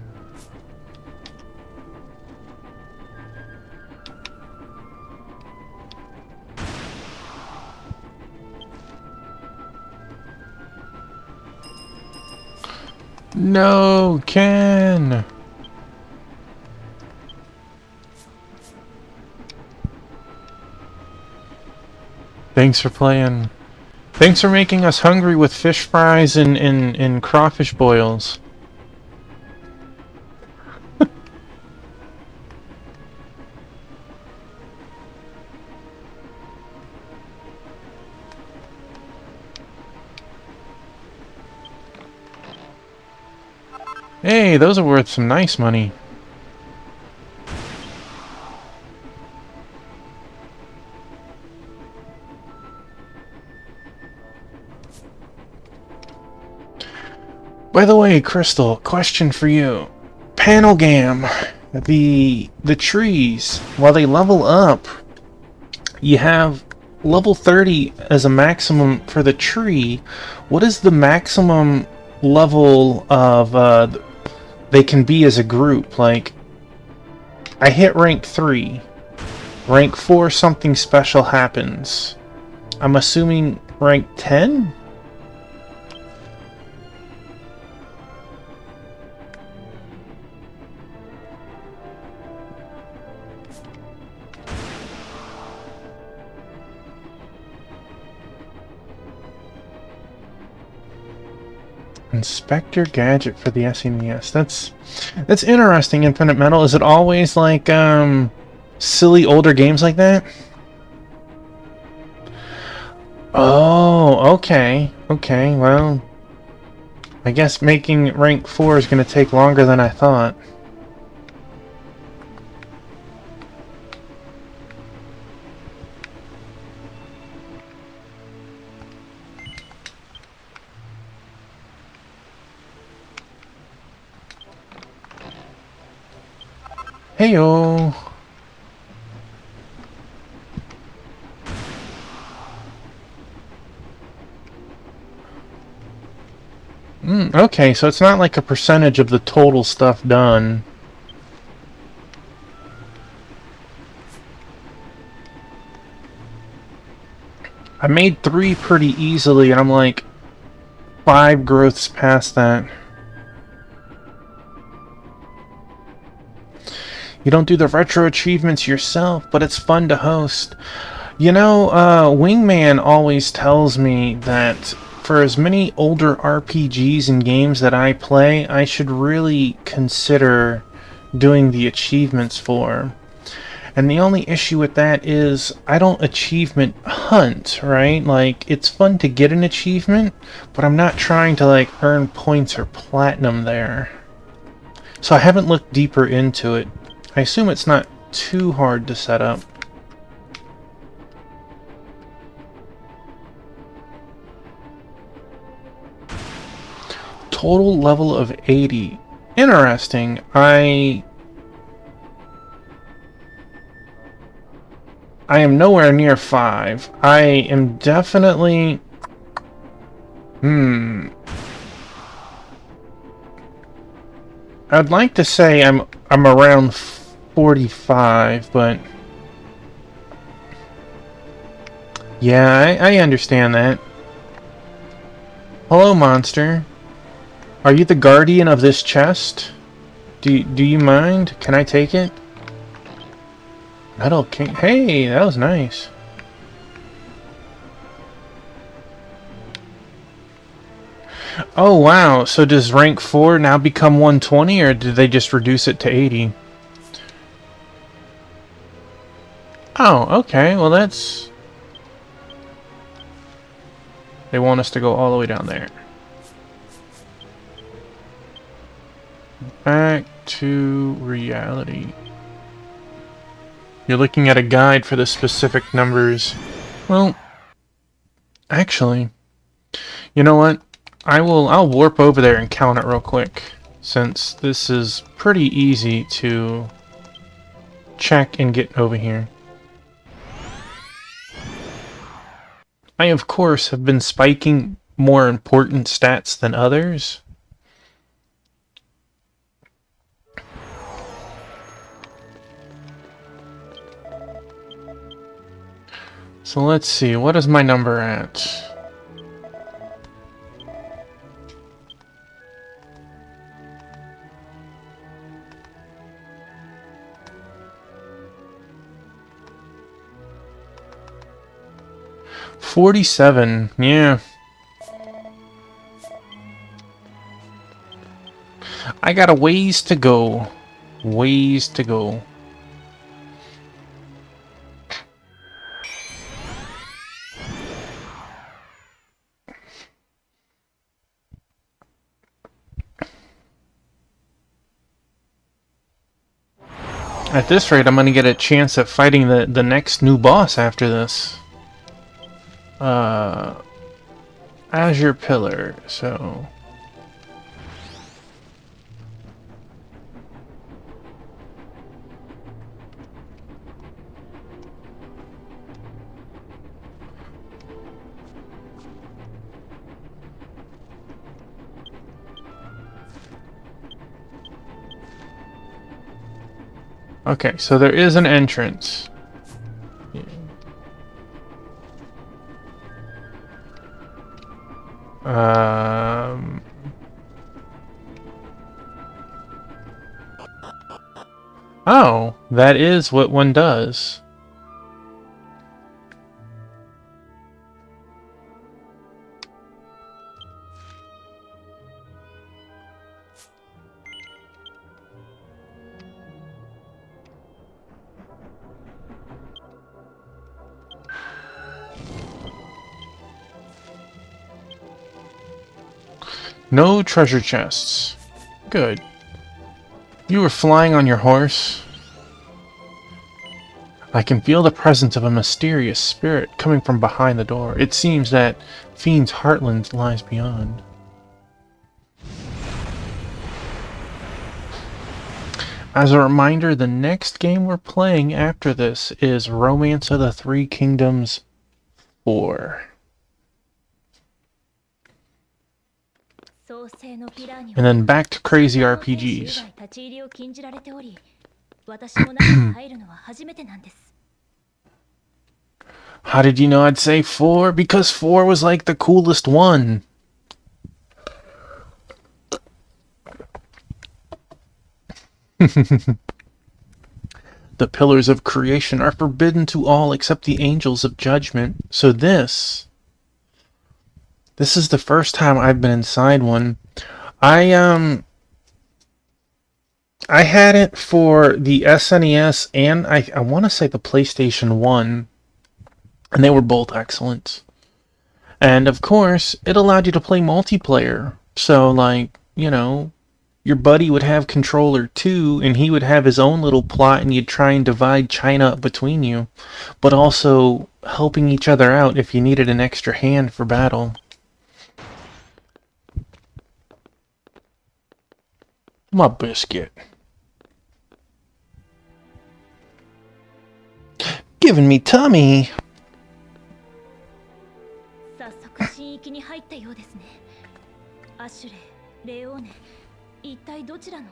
No, Ken! Thanks for playing. Thanks for making us hungry with fish fries and crawfish boils. Hey, those are worth some nice money. By the way, Crystal, question for you. Panelgam, the trees, while they level up, you have level 30 as a maximum for the tree. What is the maximum level of they can be as a group? Like, I hit rank 3. Rank 4, something special happens. I'm assuming rank 10? Inspector Gadget for the SNES. That's interesting, Infinite Metal. Is it always like silly older games like that? Oh, okay. Okay, well, I guess making rank 4 is going to take longer than I thought. Heyo. Okay, so it's not like a percentage of the total stuff done. I made 3 pretty easily, and I'm like 5 growths past that. You don't do the retro achievements yourself, but it's fun to host. You know, Wingman always tells me that for as many older RPGs and games that I play, I should really consider doing the achievements for. And the only issue with that is I don't achievement hunt, right? Like, it's fun to get an achievement, but I'm not trying to, like, earn points or platinum there. So I haven't looked deeper into it. I assume it's not too hard to set up. Total level of 80. Interesting. I am nowhere near 5. I am definitely... I'd like to say I'm around 45, but... Yeah, I understand that. Hello, monster. Are you the guardian of this chest? Do you mind? Can I take it? Metal King. Hey, that was nice. Oh wow, so does rank 4 now become 120, or did they just reduce it to 80? Oh, okay, well that's... They want us to go all the way down there. Back to reality. You're looking at a guide for the specific numbers. Well, actually, you know what? I'll warp over there and count it real quick, since this is pretty easy to check and get over here. I, of course, have been spiking more important stats than others. So let's see, what is my number at? $47, yeah. I got a ways to go. Ways to go. At this rate, I'm gonna get a chance at fighting the next new boss after this. Azure Pillar, so... Okay, so there is an entrance. Yeah. Oh, that is what one does. No treasure chests. Good. You were flying on your horse. I can feel the presence of a mysterious spirit coming from behind the door. It seems that Fiend's Heartland lies beyond. As a reminder, the next game we're playing after this is Romance of the Three Kingdoms 4. And then back to crazy RPGs. How did you know I'd say 4? Because 4 was like the coolest one. The pillars of creation are forbidden to all except the angels of judgment. So this is the first time I've been inside one. I had it for the SNES and I want to say the PlayStation 1, and they were both excellent. And of course, it allowed you to play multiplayer. So like, you know, your buddy would have controller 2 and he would have his own little plot and you'd try and divide China up between you, but also helping each other out if you needed an extra hand for battle. My biscuit. Giving me tummy. 早速神域に入ったようですね。アシュレイ、レオーネ、一体どちらの？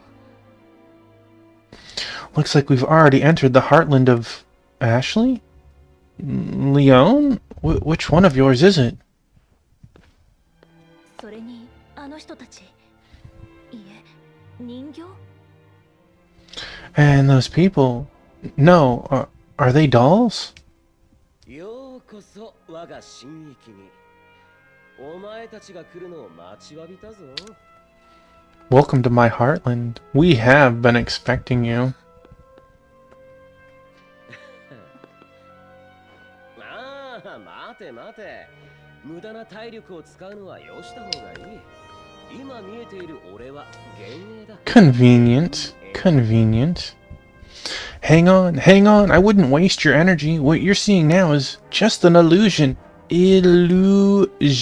Looks like we've already entered the heartland of Ashley? Leon? Which one of yours is it? それにあの人たち。いえ、人形？ And those people? No, are they dolls? ようこそ我が神域に。お前たちが来るのを待ちわびたぞ。Welcome to my heartland. We have been expecting you. ああ、待て待て。無駄な体力を使うのはよした方がいい。今見えている俺は幻影だ。Convenient. Convenient. Hang on. I wouldn't waste your energy. What you're seeing now is just an illusion. Illusion.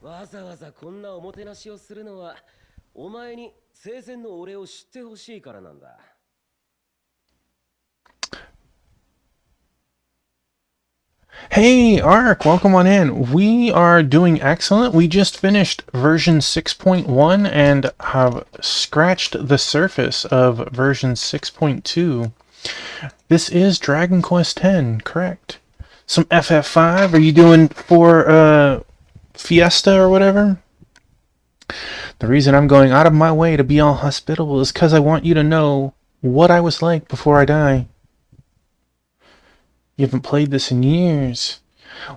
わざわざこんなおもてなしをするのは、お前に生前の俺を知ってほしいからなんだ。Hey, Ark, welcome on in. We are doing excellent. We just finished version 6.1 and have scratched the surface of version 6.2. This is Dragon Quest X, correct? Some FF5? Are you doing for Fiesta or whatever? The reason I'm going out of my way to be all hospitable is because I want you to know what I was like before I die. You haven't played this in years.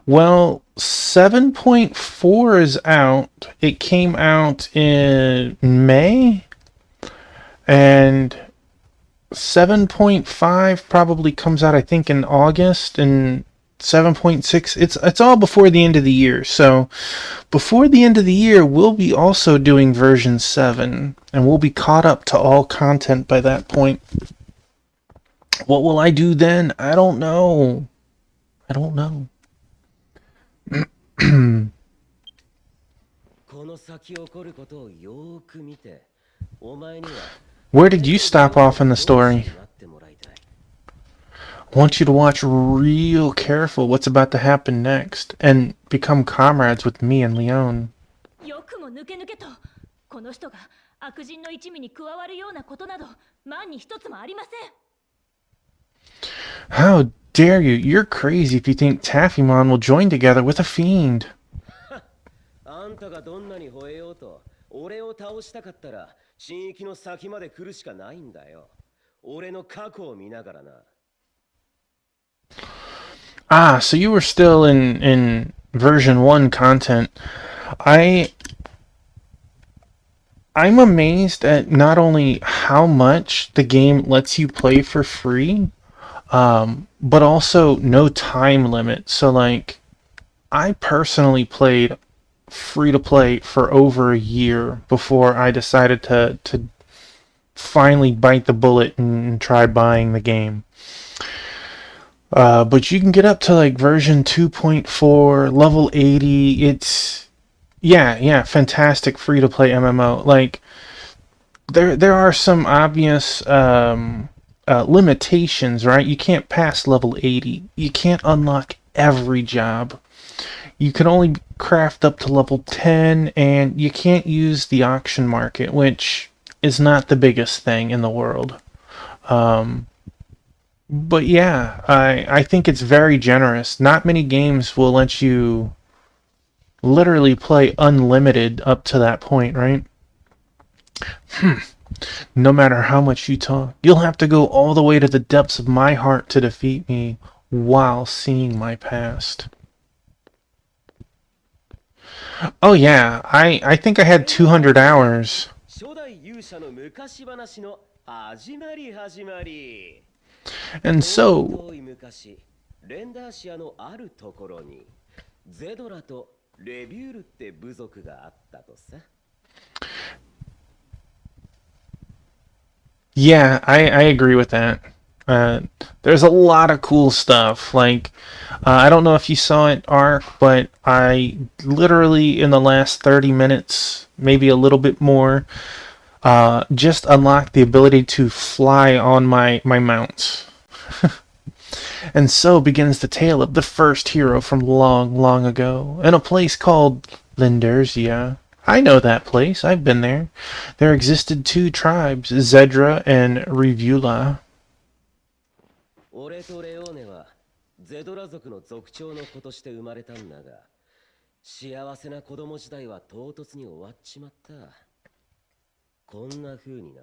Well, 7.4 is out. It came out in May. And 7.5 probably comes out, I think, in August. And 7.6, it's all before the end of the year. So before the end of the year, we'll be also doing version 7. And we'll be caught up to all content by that point. What will I do then? I don't know. Where did you stop off in the story? I want you to watch real careful what's about to happen next and become comrades with me and Leon. よくも抜けと、この人が悪人の一味に加わるようなことなど万に一つもありません。 How dare you? You're crazy if you think Taffymon will join together with a fiend. あんたがどんなに吠えようと、俺を倒したかったら、神域の先まで来るしかないんだよ。俺の過去を見ながらな。Ah, so you were still in version 1 content. I'm amazed at not only how much the game lets you play for free, but also no time limit. So like, I personally played free to play for over a year before I decided to finally bite the bullet and try buying the game. But you can get up to like version 2.4, level 80. It's yeah, fantastic free to play MMO. Like there are some obvious limitations, right? You can't pass level 80. You can't unlock every job. You can only craft up to level 10, and you can't use the auction market, which is not the biggest thing in the world. But yeah, I think it's very generous. Not many games will let you literally play unlimited up to that point, right? No matter how much you talk, you'll have to go all the way to the depths of my heart to defeat me while seeing my past. Oh yeah, I think I had 200 hours. 初代勇者の昔話の始まり始まり。 And so, 遠い昔、レンダーシアのあるところにゼドラとレビュールって部族があったとさ。 yeah, I agree with that. There's a lot of cool stuff. Like, I don't know if you saw it, Ark, but I literally, in the last 30 minutes, maybe a little bit more, just unlocked the ability to fly on my mount. And so begins the tale of the first hero from long, long ago, in a place called Lindersia. I know that place. I've been there. There existed 2 tribes, Zedra and Rivula. 俺とレオーネはゼドラ族の族長の子として生まれたんだが、幸せな子供時代は唐突に終わっちまった。こんな風にな。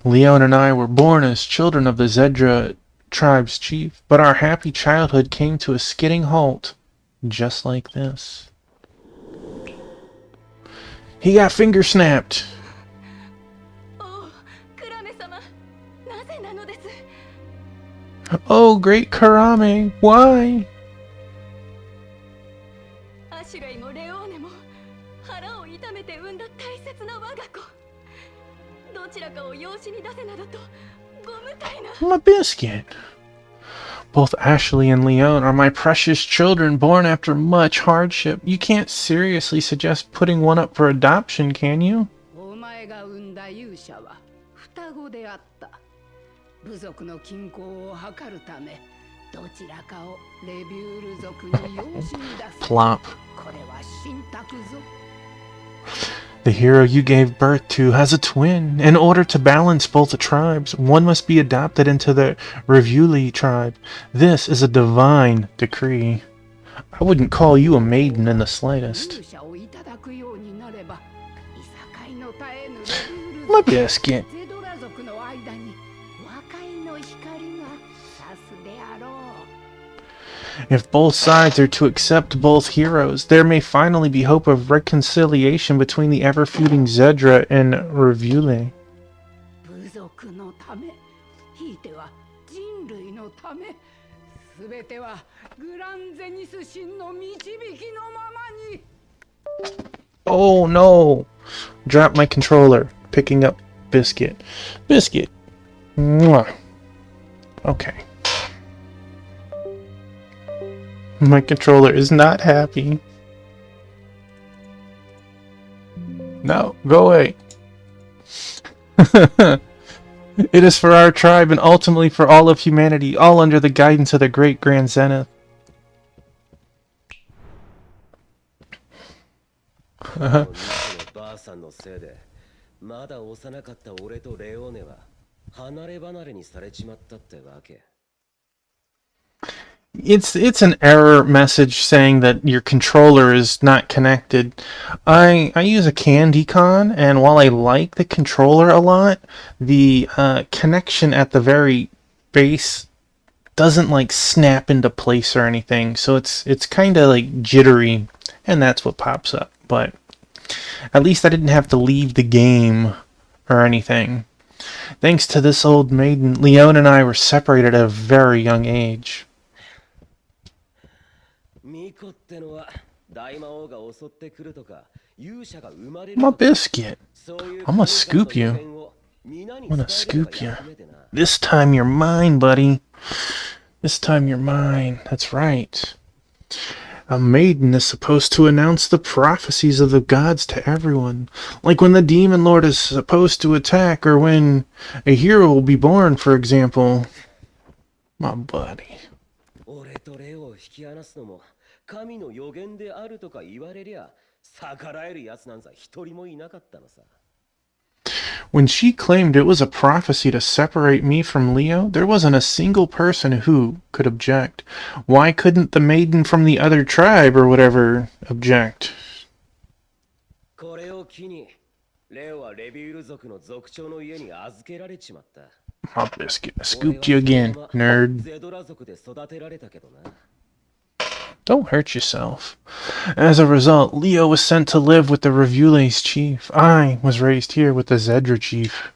Leon and I were born as children of the Zedra tribe's chief, but our happy childhood came to a skidding halt, just like this. He got finger snapped. おお、クラメ様、なぜなのです？ Oh, great Karame, why? アシュレイもレオーネも腹を痛めて産んだ大切な我が子。どちらかを養子に出せなどとご無体な。 My biscuit. Both Ashley and Leon are my precious children born after much hardship. You can't seriously suggest putting one up for adoption, can you? お前が産んだ勇者は双子であった。部族の均衡を図るため、どちらかをレビュール族に養子に出す。 Plop. これは信託ぞ。 The hero you gave birth to has a twin. In order to balance both the tribes, one must be adopted into the Rivuli tribe. This is a divine decree. I wouldn't call you a maiden in the slightest. 勇者をいただくようになれば、いさかいの絶えぬレビュール My 族 biscuit. ゼドラ族の間に和解の光が差すであろう。 If both sides are to accept both heroes, there may finally be hope of reconciliation between the ever-feuding Zedra and Rivule. 部族のため、ひいては人類のため、すべてはグランゼニス神の導きのままに。 Oh no! Drop my controller. Picking up Biscuit. Biscuit. Mwah. Okay. My controller is not happy. No, go away. It is for our tribe and ultimately for all of humanity, all under the guidance of the great Grand Zenith. ばあさんのせいでまだ幼かった俺とレオーネは離れ離れにされちまったってわけ。 It's an error message saying that your controller is not connected. I use a CandyCon, and while I like the controller a lot, the connection at the very base doesn't like snap into place or anything. So it's kind of like jittery, and that's what pops up. But at least I didn't have to leave the game or anything. Thanks to this old maiden, Leon and I were separated at a very young age. ミコってのは大魔王が襲ってくるとか勇者が生まれる My とか biscuit. そういう I'm gonna scoop you. 神様の予言を皆に I'm gonna 伝えれば scoop you. 役目でな。 This time you're mine, buddy. This time you're mine. That's right. A maiden is supposed to announce the prophecies of the gods to everyone. Like when the demon lord is supposed to attack, or when a hero will be born, for example. My buddy. 俺とレオを引き離すのも神の予言であるとか言われりゃ逆らえるやつなんざ一人もいなかったのさ。When she claimed it was a prophecy to separate me from Leo, there wasn't a single person who could object. Why couldn't the maiden from the other tribe or whatever object? これを機にレオはレビュール族の族長の家に預けられちまった。 Oh, biscuit. I scooped you again, nerd. ゼドラ族で育てられたけどな。 Don't hurt yourself. As a result, Leo was sent to live with the Revules chief. I was raised here with the Zedra chief.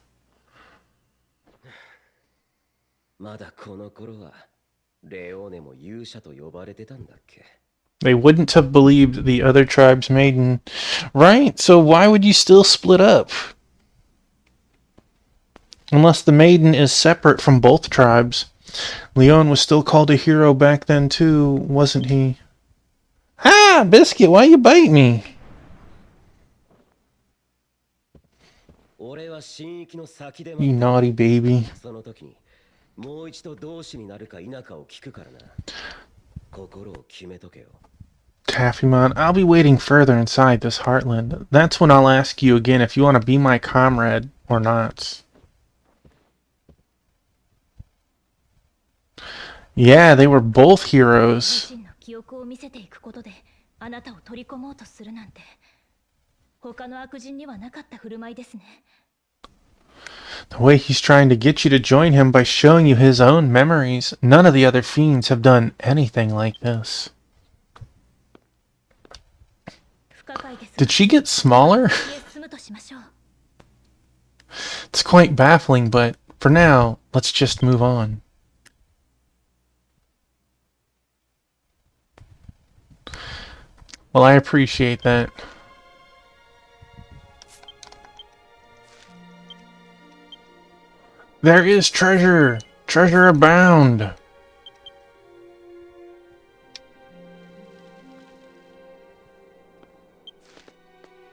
まだこの頃はレオーネも勇者と呼ばれてたんだっけ? They wouldn't have believed the other tribe's maiden. Right, so why would you still split up? Unless the maiden is separate from both tribes. Leon was still called a hero back then too, wasn't he? Ah, Biscuit, why you bite me? 俺は神域の先で You naughty baby. その時にもう一度同志になるか否かを聞くからな。心を決めとけよ。 Taffymon, I'll be waiting further inside this heartland. That's when I'll ask you again if you want to be my comrade or not. Yeah, they were both heroes. 自身の記憶を見せていくことであなたを取り込もうとするなんて他の悪人にはなかった振る舞いですね。 The way he's trying to get you to join him by showing you his own memories. None of the other fiends have done anything like this. 不可解ですが Did she get smaller? 進むとしましょう。 It's quite baffling, but for now, let's just move on. Well, I appreciate that. There is treasure! Treasure abound!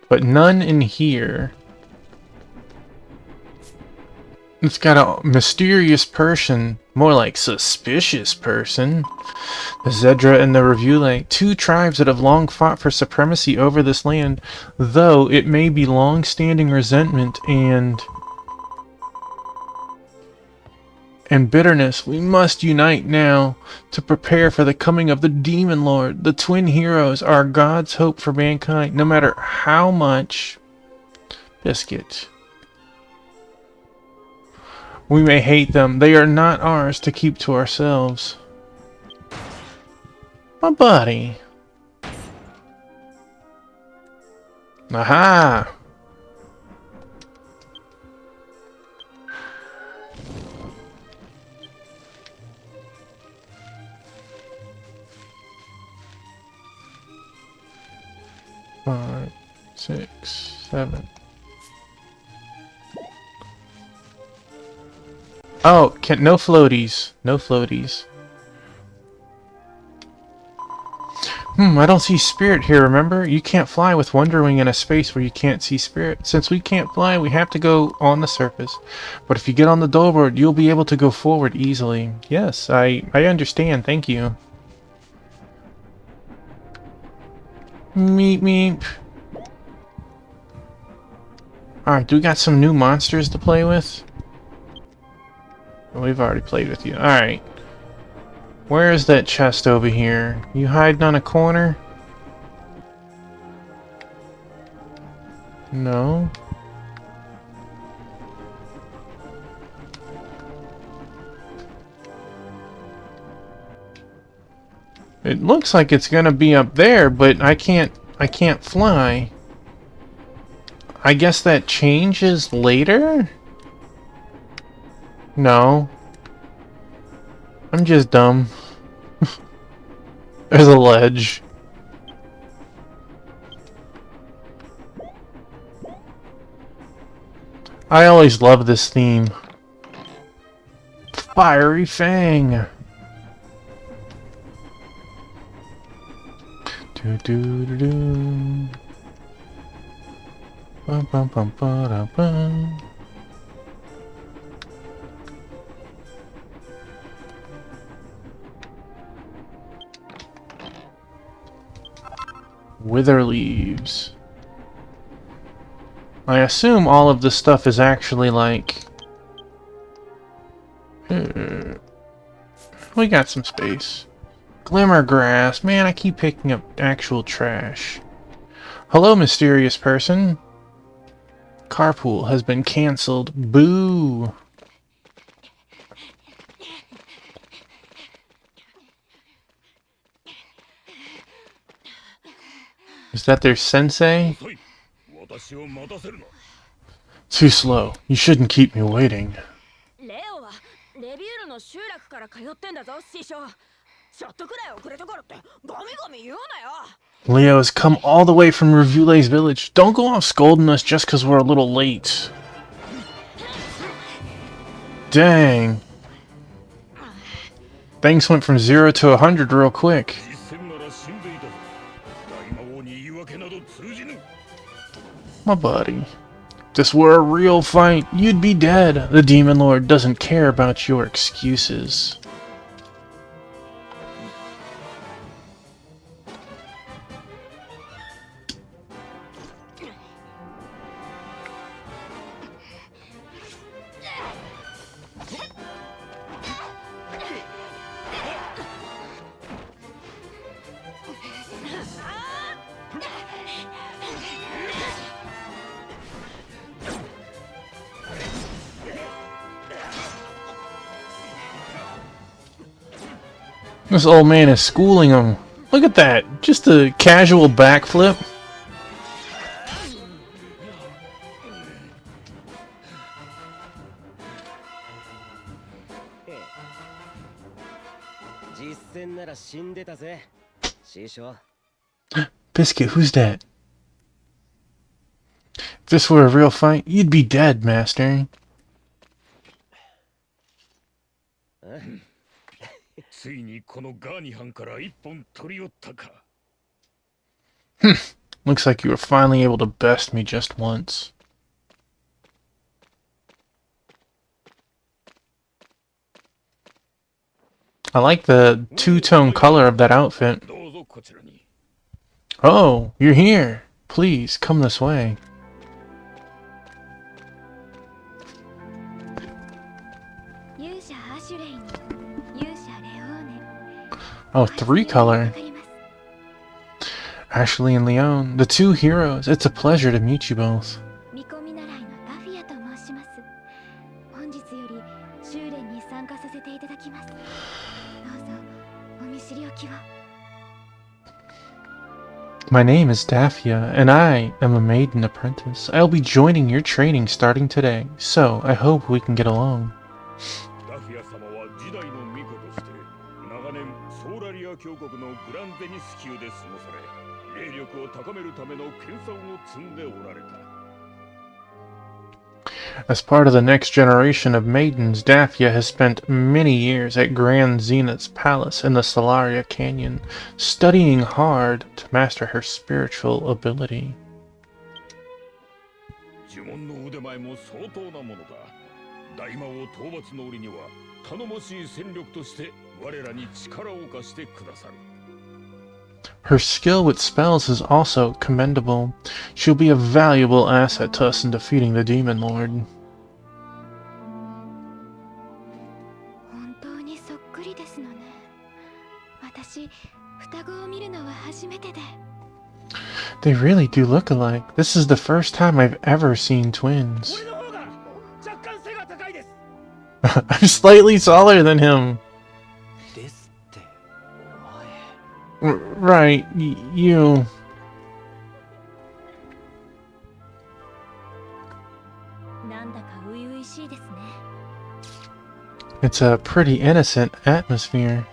But none in here. It's got a mysterious person, more like suspicious person. The Zedra and the Revule, two tribes that have long fought for supremacy over this land, though it may be long-standing resentment and bitterness. We must unite now to prepare for the coming of the Demon Lord. The twin heroes are God's hope for mankind, no matter how much Biscuit we may hate them. They are not ours to keep to ourselves. My buddy. Aha! Five, 6, 7. Oh, no floaties. No floaties. I don't see Spirit here, remember? You can't fly with Wonderwing in a space where you can't see Spirit. Since we can't fly, we have to go on the surface. But if you get on the Dolboard, you'll be able to go forward easily. Yes, I understand, thank you. Meep meep. Alright, do we got some new monsters to play with? We've already played with you. Alright. Where is that chest over here? You hiding on a corner? No. It looks like it's gonna be up there, but I can't fly. I guess that changes later? No. I'm just dumb. There's a ledge. I always love this theme. Fiery Fang. Do do do do. Bum bum bum ba da bum. Wither leaves. I assume all of this stuff is actually like... We got some space. Glimmer grass. Man, I keep picking up actual trash. Hello, mysterious person. Carpool has been cancelled. Boo! Is that their sensei? Too slow. You shouldn't keep me waiting. Leo has come all the way from Revule's village. Don't go off scolding us just because we're a little late. Dang. Things went from 0 to 100 real quick. My buddy. If this were a real fight, you'd be dead. The Demon Lord doesn't care about your excuses. This old man is schooling him. Look at that. Just a casual backflip. Biscuit, who's that? If this were a real fight, you'd be dead, master. Looks like you were finally able to best me just once. I like the two-tone color of that outfit. Oh, you're here. Please, come this way. Oh, 3-color. Ashley and Leon, the two heroes. It's a pleasure to meet you both. My name is Daphia, and I am a maiden apprentice. I'll be joining your training starting today, so I hope we can get along. As part of the next generation of maidens, Daphia has spent many years at Grand Zenith's palace in the Solaria Canyon, studying hard to master her spiritual ability. Her skill with spells is also commendable. She'll be a valuable asset to us in defeating the Demon Lord. They really do look alike. This is the first time I've ever seen twins. I'm slightly taller than him. Right, you. It's a pretty innocent atmosphere.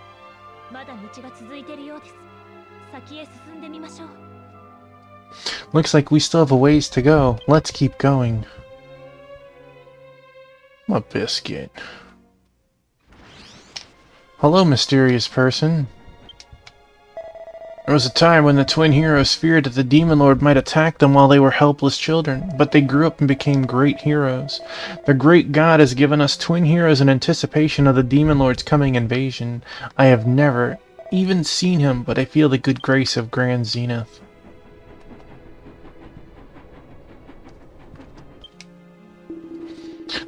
Looks like we still have a ways to go. Let's keep going. My biscuit. Hello, mysterious person. There was a time when the twin heroes feared that the Demon Lord might attack them while they were helpless children, but they grew up and became great heroes. The great god has given us twin heroes in anticipation of the Demon Lord's coming invasion. I have never even seen him, but I feel the good grace of Grand Zenith.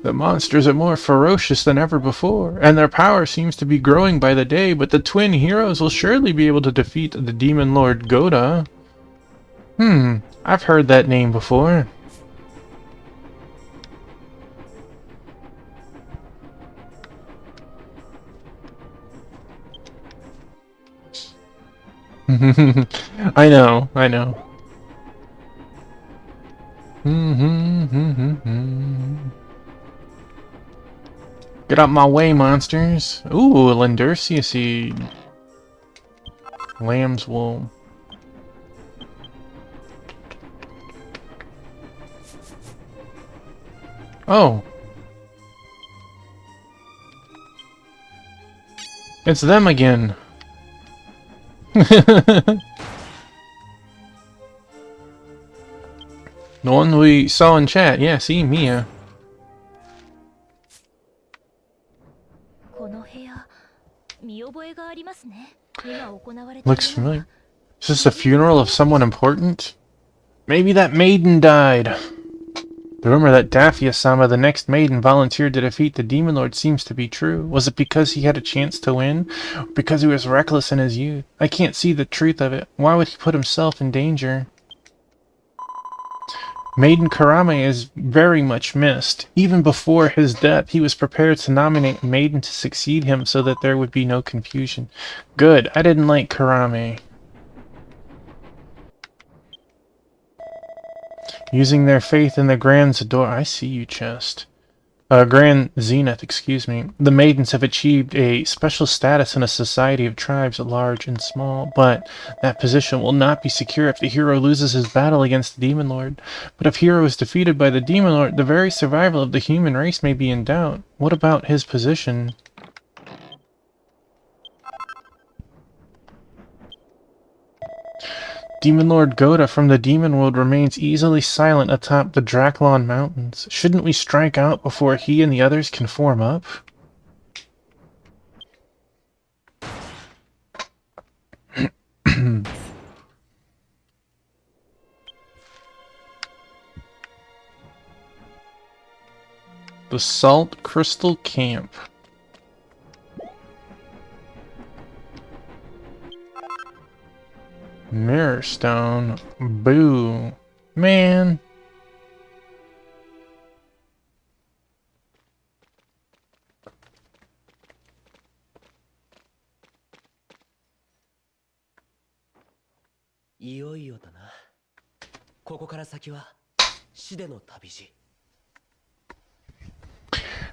The monsters are more ferocious than ever before, and their power seems to be growing by the day, but the twin heroes will surely be able to defeat the Demon Lord Goda. I've heard that name before. I know, I know. Get out my way, monsters. Ooh, Landurcia seed. Lamb's wool. Oh. It's them again. The one we saw in chat. Yeah, see, Mia. この部屋、見覚えがありますね。今行われている Looks familiar. Is this the funeral of someone important? Maybe that maiden died. The rumor that Daphia-sama, the next maiden, volunteered to defeat the Demon Lord seems to be true. Was it because he had a chance to win? Or because he was reckless in his youth? I can't see the truth of it. Why would he put himself in danger? Maiden Karame is very much missed. Even before his death, he was prepared to nominate a maiden to succeed him so that there would be no confusion. Good. I didn't like Karame. Using their faith in the Grand Zador... I see you, Chest. Grand Zenith, excuse me. The maidens have achieved a special status in a society of tribes large and small, but that position will not be secure if the hero loses his battle against the Demon Lord. But if hero is defeated by the Demon Lord, the very survival of the human race may be in doubt. What about his position? Demon Lord Goda from the Demon World remains easily silent atop the Draklon Mountains. Shouldn't we strike out before he and the others can form up? The Salt Crystal Camp. Mirror Stone. Boo. Man.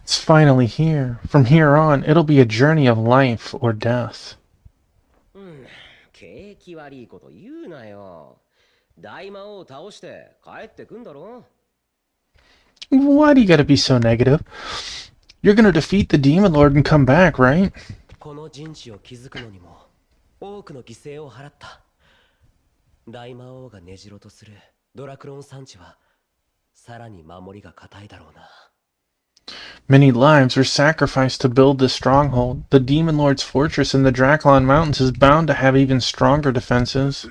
It's finally here. From here on, it'll be a journey of life or death. 景気悪いこと言うなよ。大魔王を倒して帰ってくんだろ。 Why do you gotta be so negative? You're gonna defeat the Demon Lord and come back, right? この陣地を築くのにも多くの犠牲を払った。大魔王が根城とするドラクロン山地はさらに守りが固いだろうな。 Many lives were sacrificed to build this stronghold. The Demon Lord's fortress in the Draklon Mountains is bound to have even stronger defenses.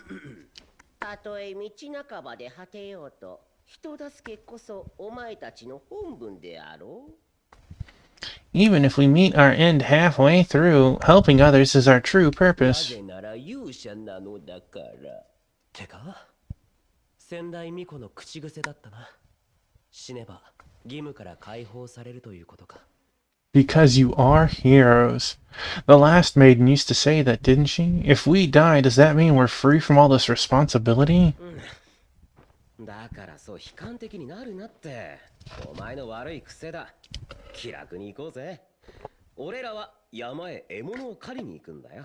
たとえ道半ばで果てようと、人助けこそお前たちの本分であろう。 Even if we meet our end halfway through, helping others is our true purpose. なぜなら勇者なのだから。てか、先代巫女の口癖だったな。死ねば。 義務から解放されるということか。 Because you are heroes. The last maiden used to say that, didn't she? If we die, does that mean we're free from all this responsibility? だからそう悲観的になるなって。お前の悪い癖だ。気楽に行こうぜ。俺らは山へ獲物を狩りに行くんだよ。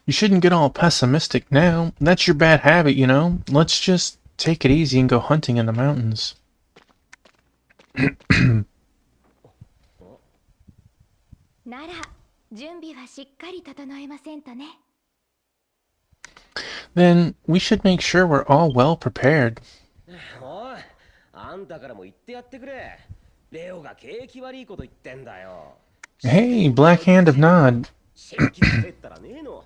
You shouldn't get all pessimistic now. That's your bad habit, you know. Let's just take it easy and go hunting in the mountains. なら準備はしっかり整えませんとね。 Then we should make sure we're all well prepared. おい、あんたからも言ってやってくれ。レオが景気悪いこと言ってんだよ。 Hey, Black Hand of Nod. 新規つけったらねえの。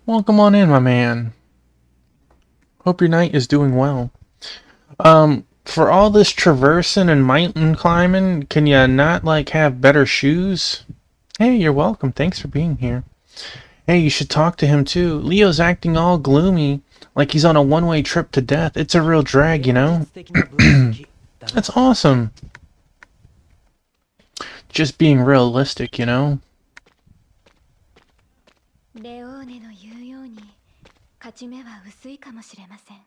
Welcome on in, my man. Hope your night is doing well. For all this traversing and mountain climbing, can you not, like, have better shoes? Hey, you're welcome. Thanks for being here. Hey, you should talk to him, too. Leo's acting all gloomy, like he's on a one-way trip to death. It's a real drag, you know? 的な分析だな That's awesome. Just being realistic, you know? レオーネの言うように勝ち目は薄いかもしれません。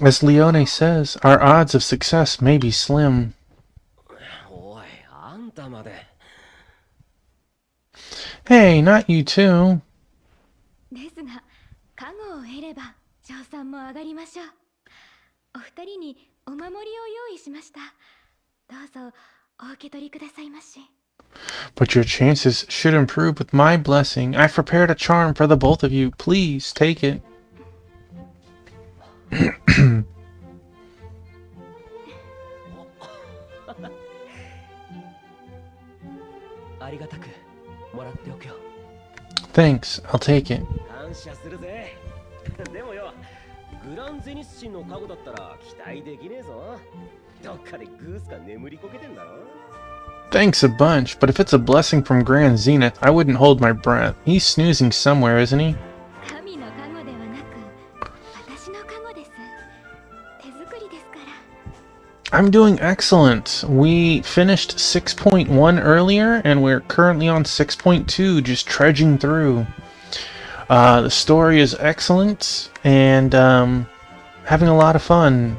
As Leone says, our odds of success may be slim. おい、あんたまで。 Hey, not you too. ですが、加護を得れば賞賛も上がりましょう。お二人にお守りを用意しました。どうぞお受け取りくださいまし。 But your chances should improve with my blessing. I've prepared a charm for the both of you. Please take it. ありがたくもらっておくよ Thanks, I'll take it. 感謝するぜ。でもよ、グランゼニス神の加護だったら期待できねえぞ。どっかでグースが眠りこけてんだろ。 Thanks a bunch, but if it's a blessing from Grand Zenith, I wouldn't hold my breath. He's snoozing somewhere, isn't he? 神の加護ではなく、私の加護です。手作りですから。 I'm doing excellent. We finished 6.1 earlier, and we're currently on 6.2, just trudging through. The story is excellent, and having a lot of fun.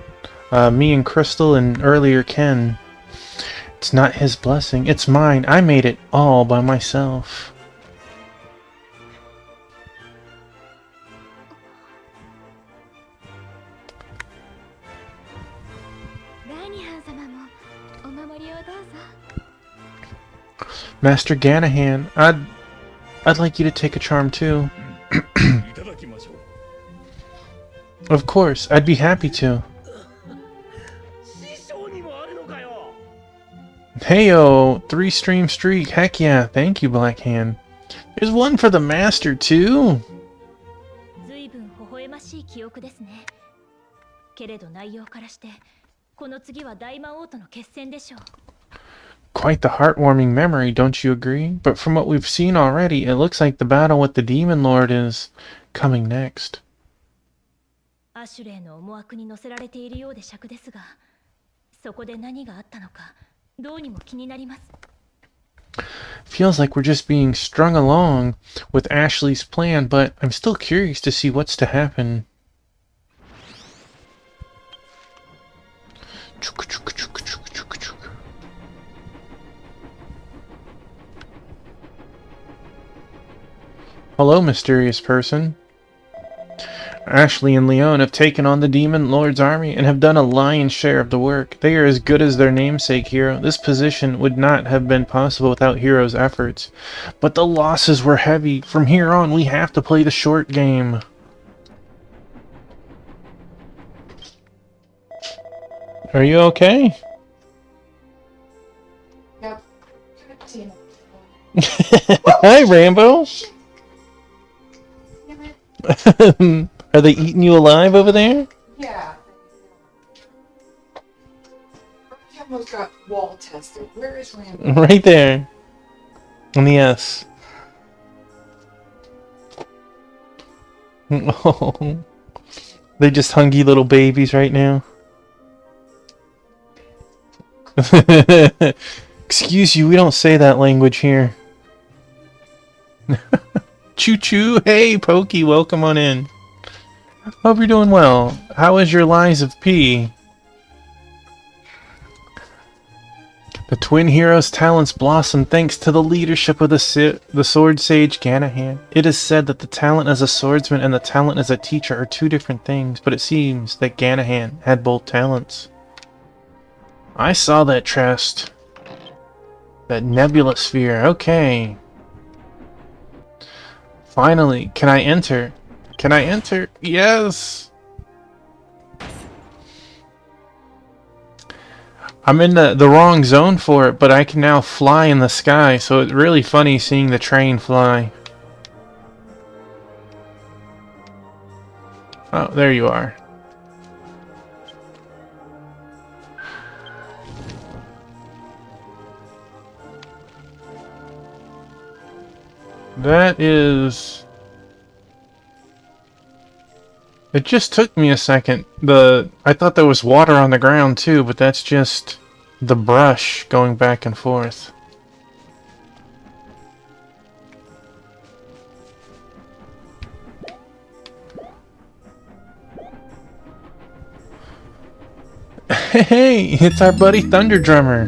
Me and Crystal and earlier Ken. It's not his blessing, it's mine. I made it all by myself. ラーニハン様もお守りをどうぞ。 Master Ganahan, I'd like you to take a charm too. いただきましょう。 Of course, I'd be happy to. 師匠にもあるのかよ。 Heyo, 3-stream streak. Heck yeah, thank you, Blackhand. There's one for the Master too. ずいぶん微笑ましい記憶ですね。けれど内容からして、この次は大魔王との決戦でしょう。 Quite the heartwarming memory, don't you agree? But from what we've seen already, it looks like the battle with the Demon Lord is coming next. アシュレイの思惑に乗せられているようで尺ですが、そこで何があったのか、どうにも気になります。 Feels like we're just being strung along with Ashley's plan, but I'm still curious to see what's to happen. Hello, mysterious person. Ashley and Leon have taken on the Demon Lord's army and have done a lion's share of the work. They are as good as their namesake hero. This position would not have been possible without Hero's efforts. But the losses were heavy. From here on, we have to play the short game. Are you okay? Yep. Hi, Rambo. Are they eating you alive over there? Yeah. Rambo's got wall tested. Where is Rambo? Right there. On the S. Oh. They're just hungry little babies right now. Excuse you, we don't say that language here. Choo choo, hey Pokey, welcome on in. Hope you're doing well. How is your Lies of P? The twin heroes' talents blossom thanks to the leadership of the sword sage Ganahan. It is said that the talent as a swordsman and the talent as a teacher are two different things, but it seems that Ganahan had both talents. I saw that chest. That nebula sphere, okay. Finally, can I enter? Can I enter? Yes! I'm in the wrong zone for it, but I can now fly in the sky, so it's really funny seeing the train fly. Oh, there you are. That is... It just took me a second. I thought there was water on the ground too, but that's just the brush going back and forth. Hey, it's our buddy Thunder Drummer.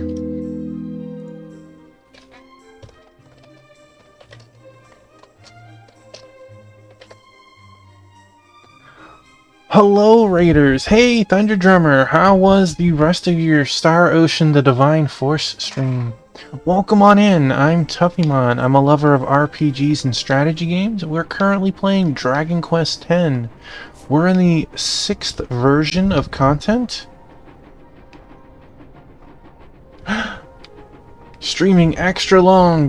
Hello, Raiders! Hey, Thunder Drummer! How was the rest of your Star Ocean the Divine Force stream? Welcome on in, I'm Tuffymon. I'm a lover of RPGs and strategy games. We're currently playing Dragon Quest X. We're in the 6th version of content. Streaming extra long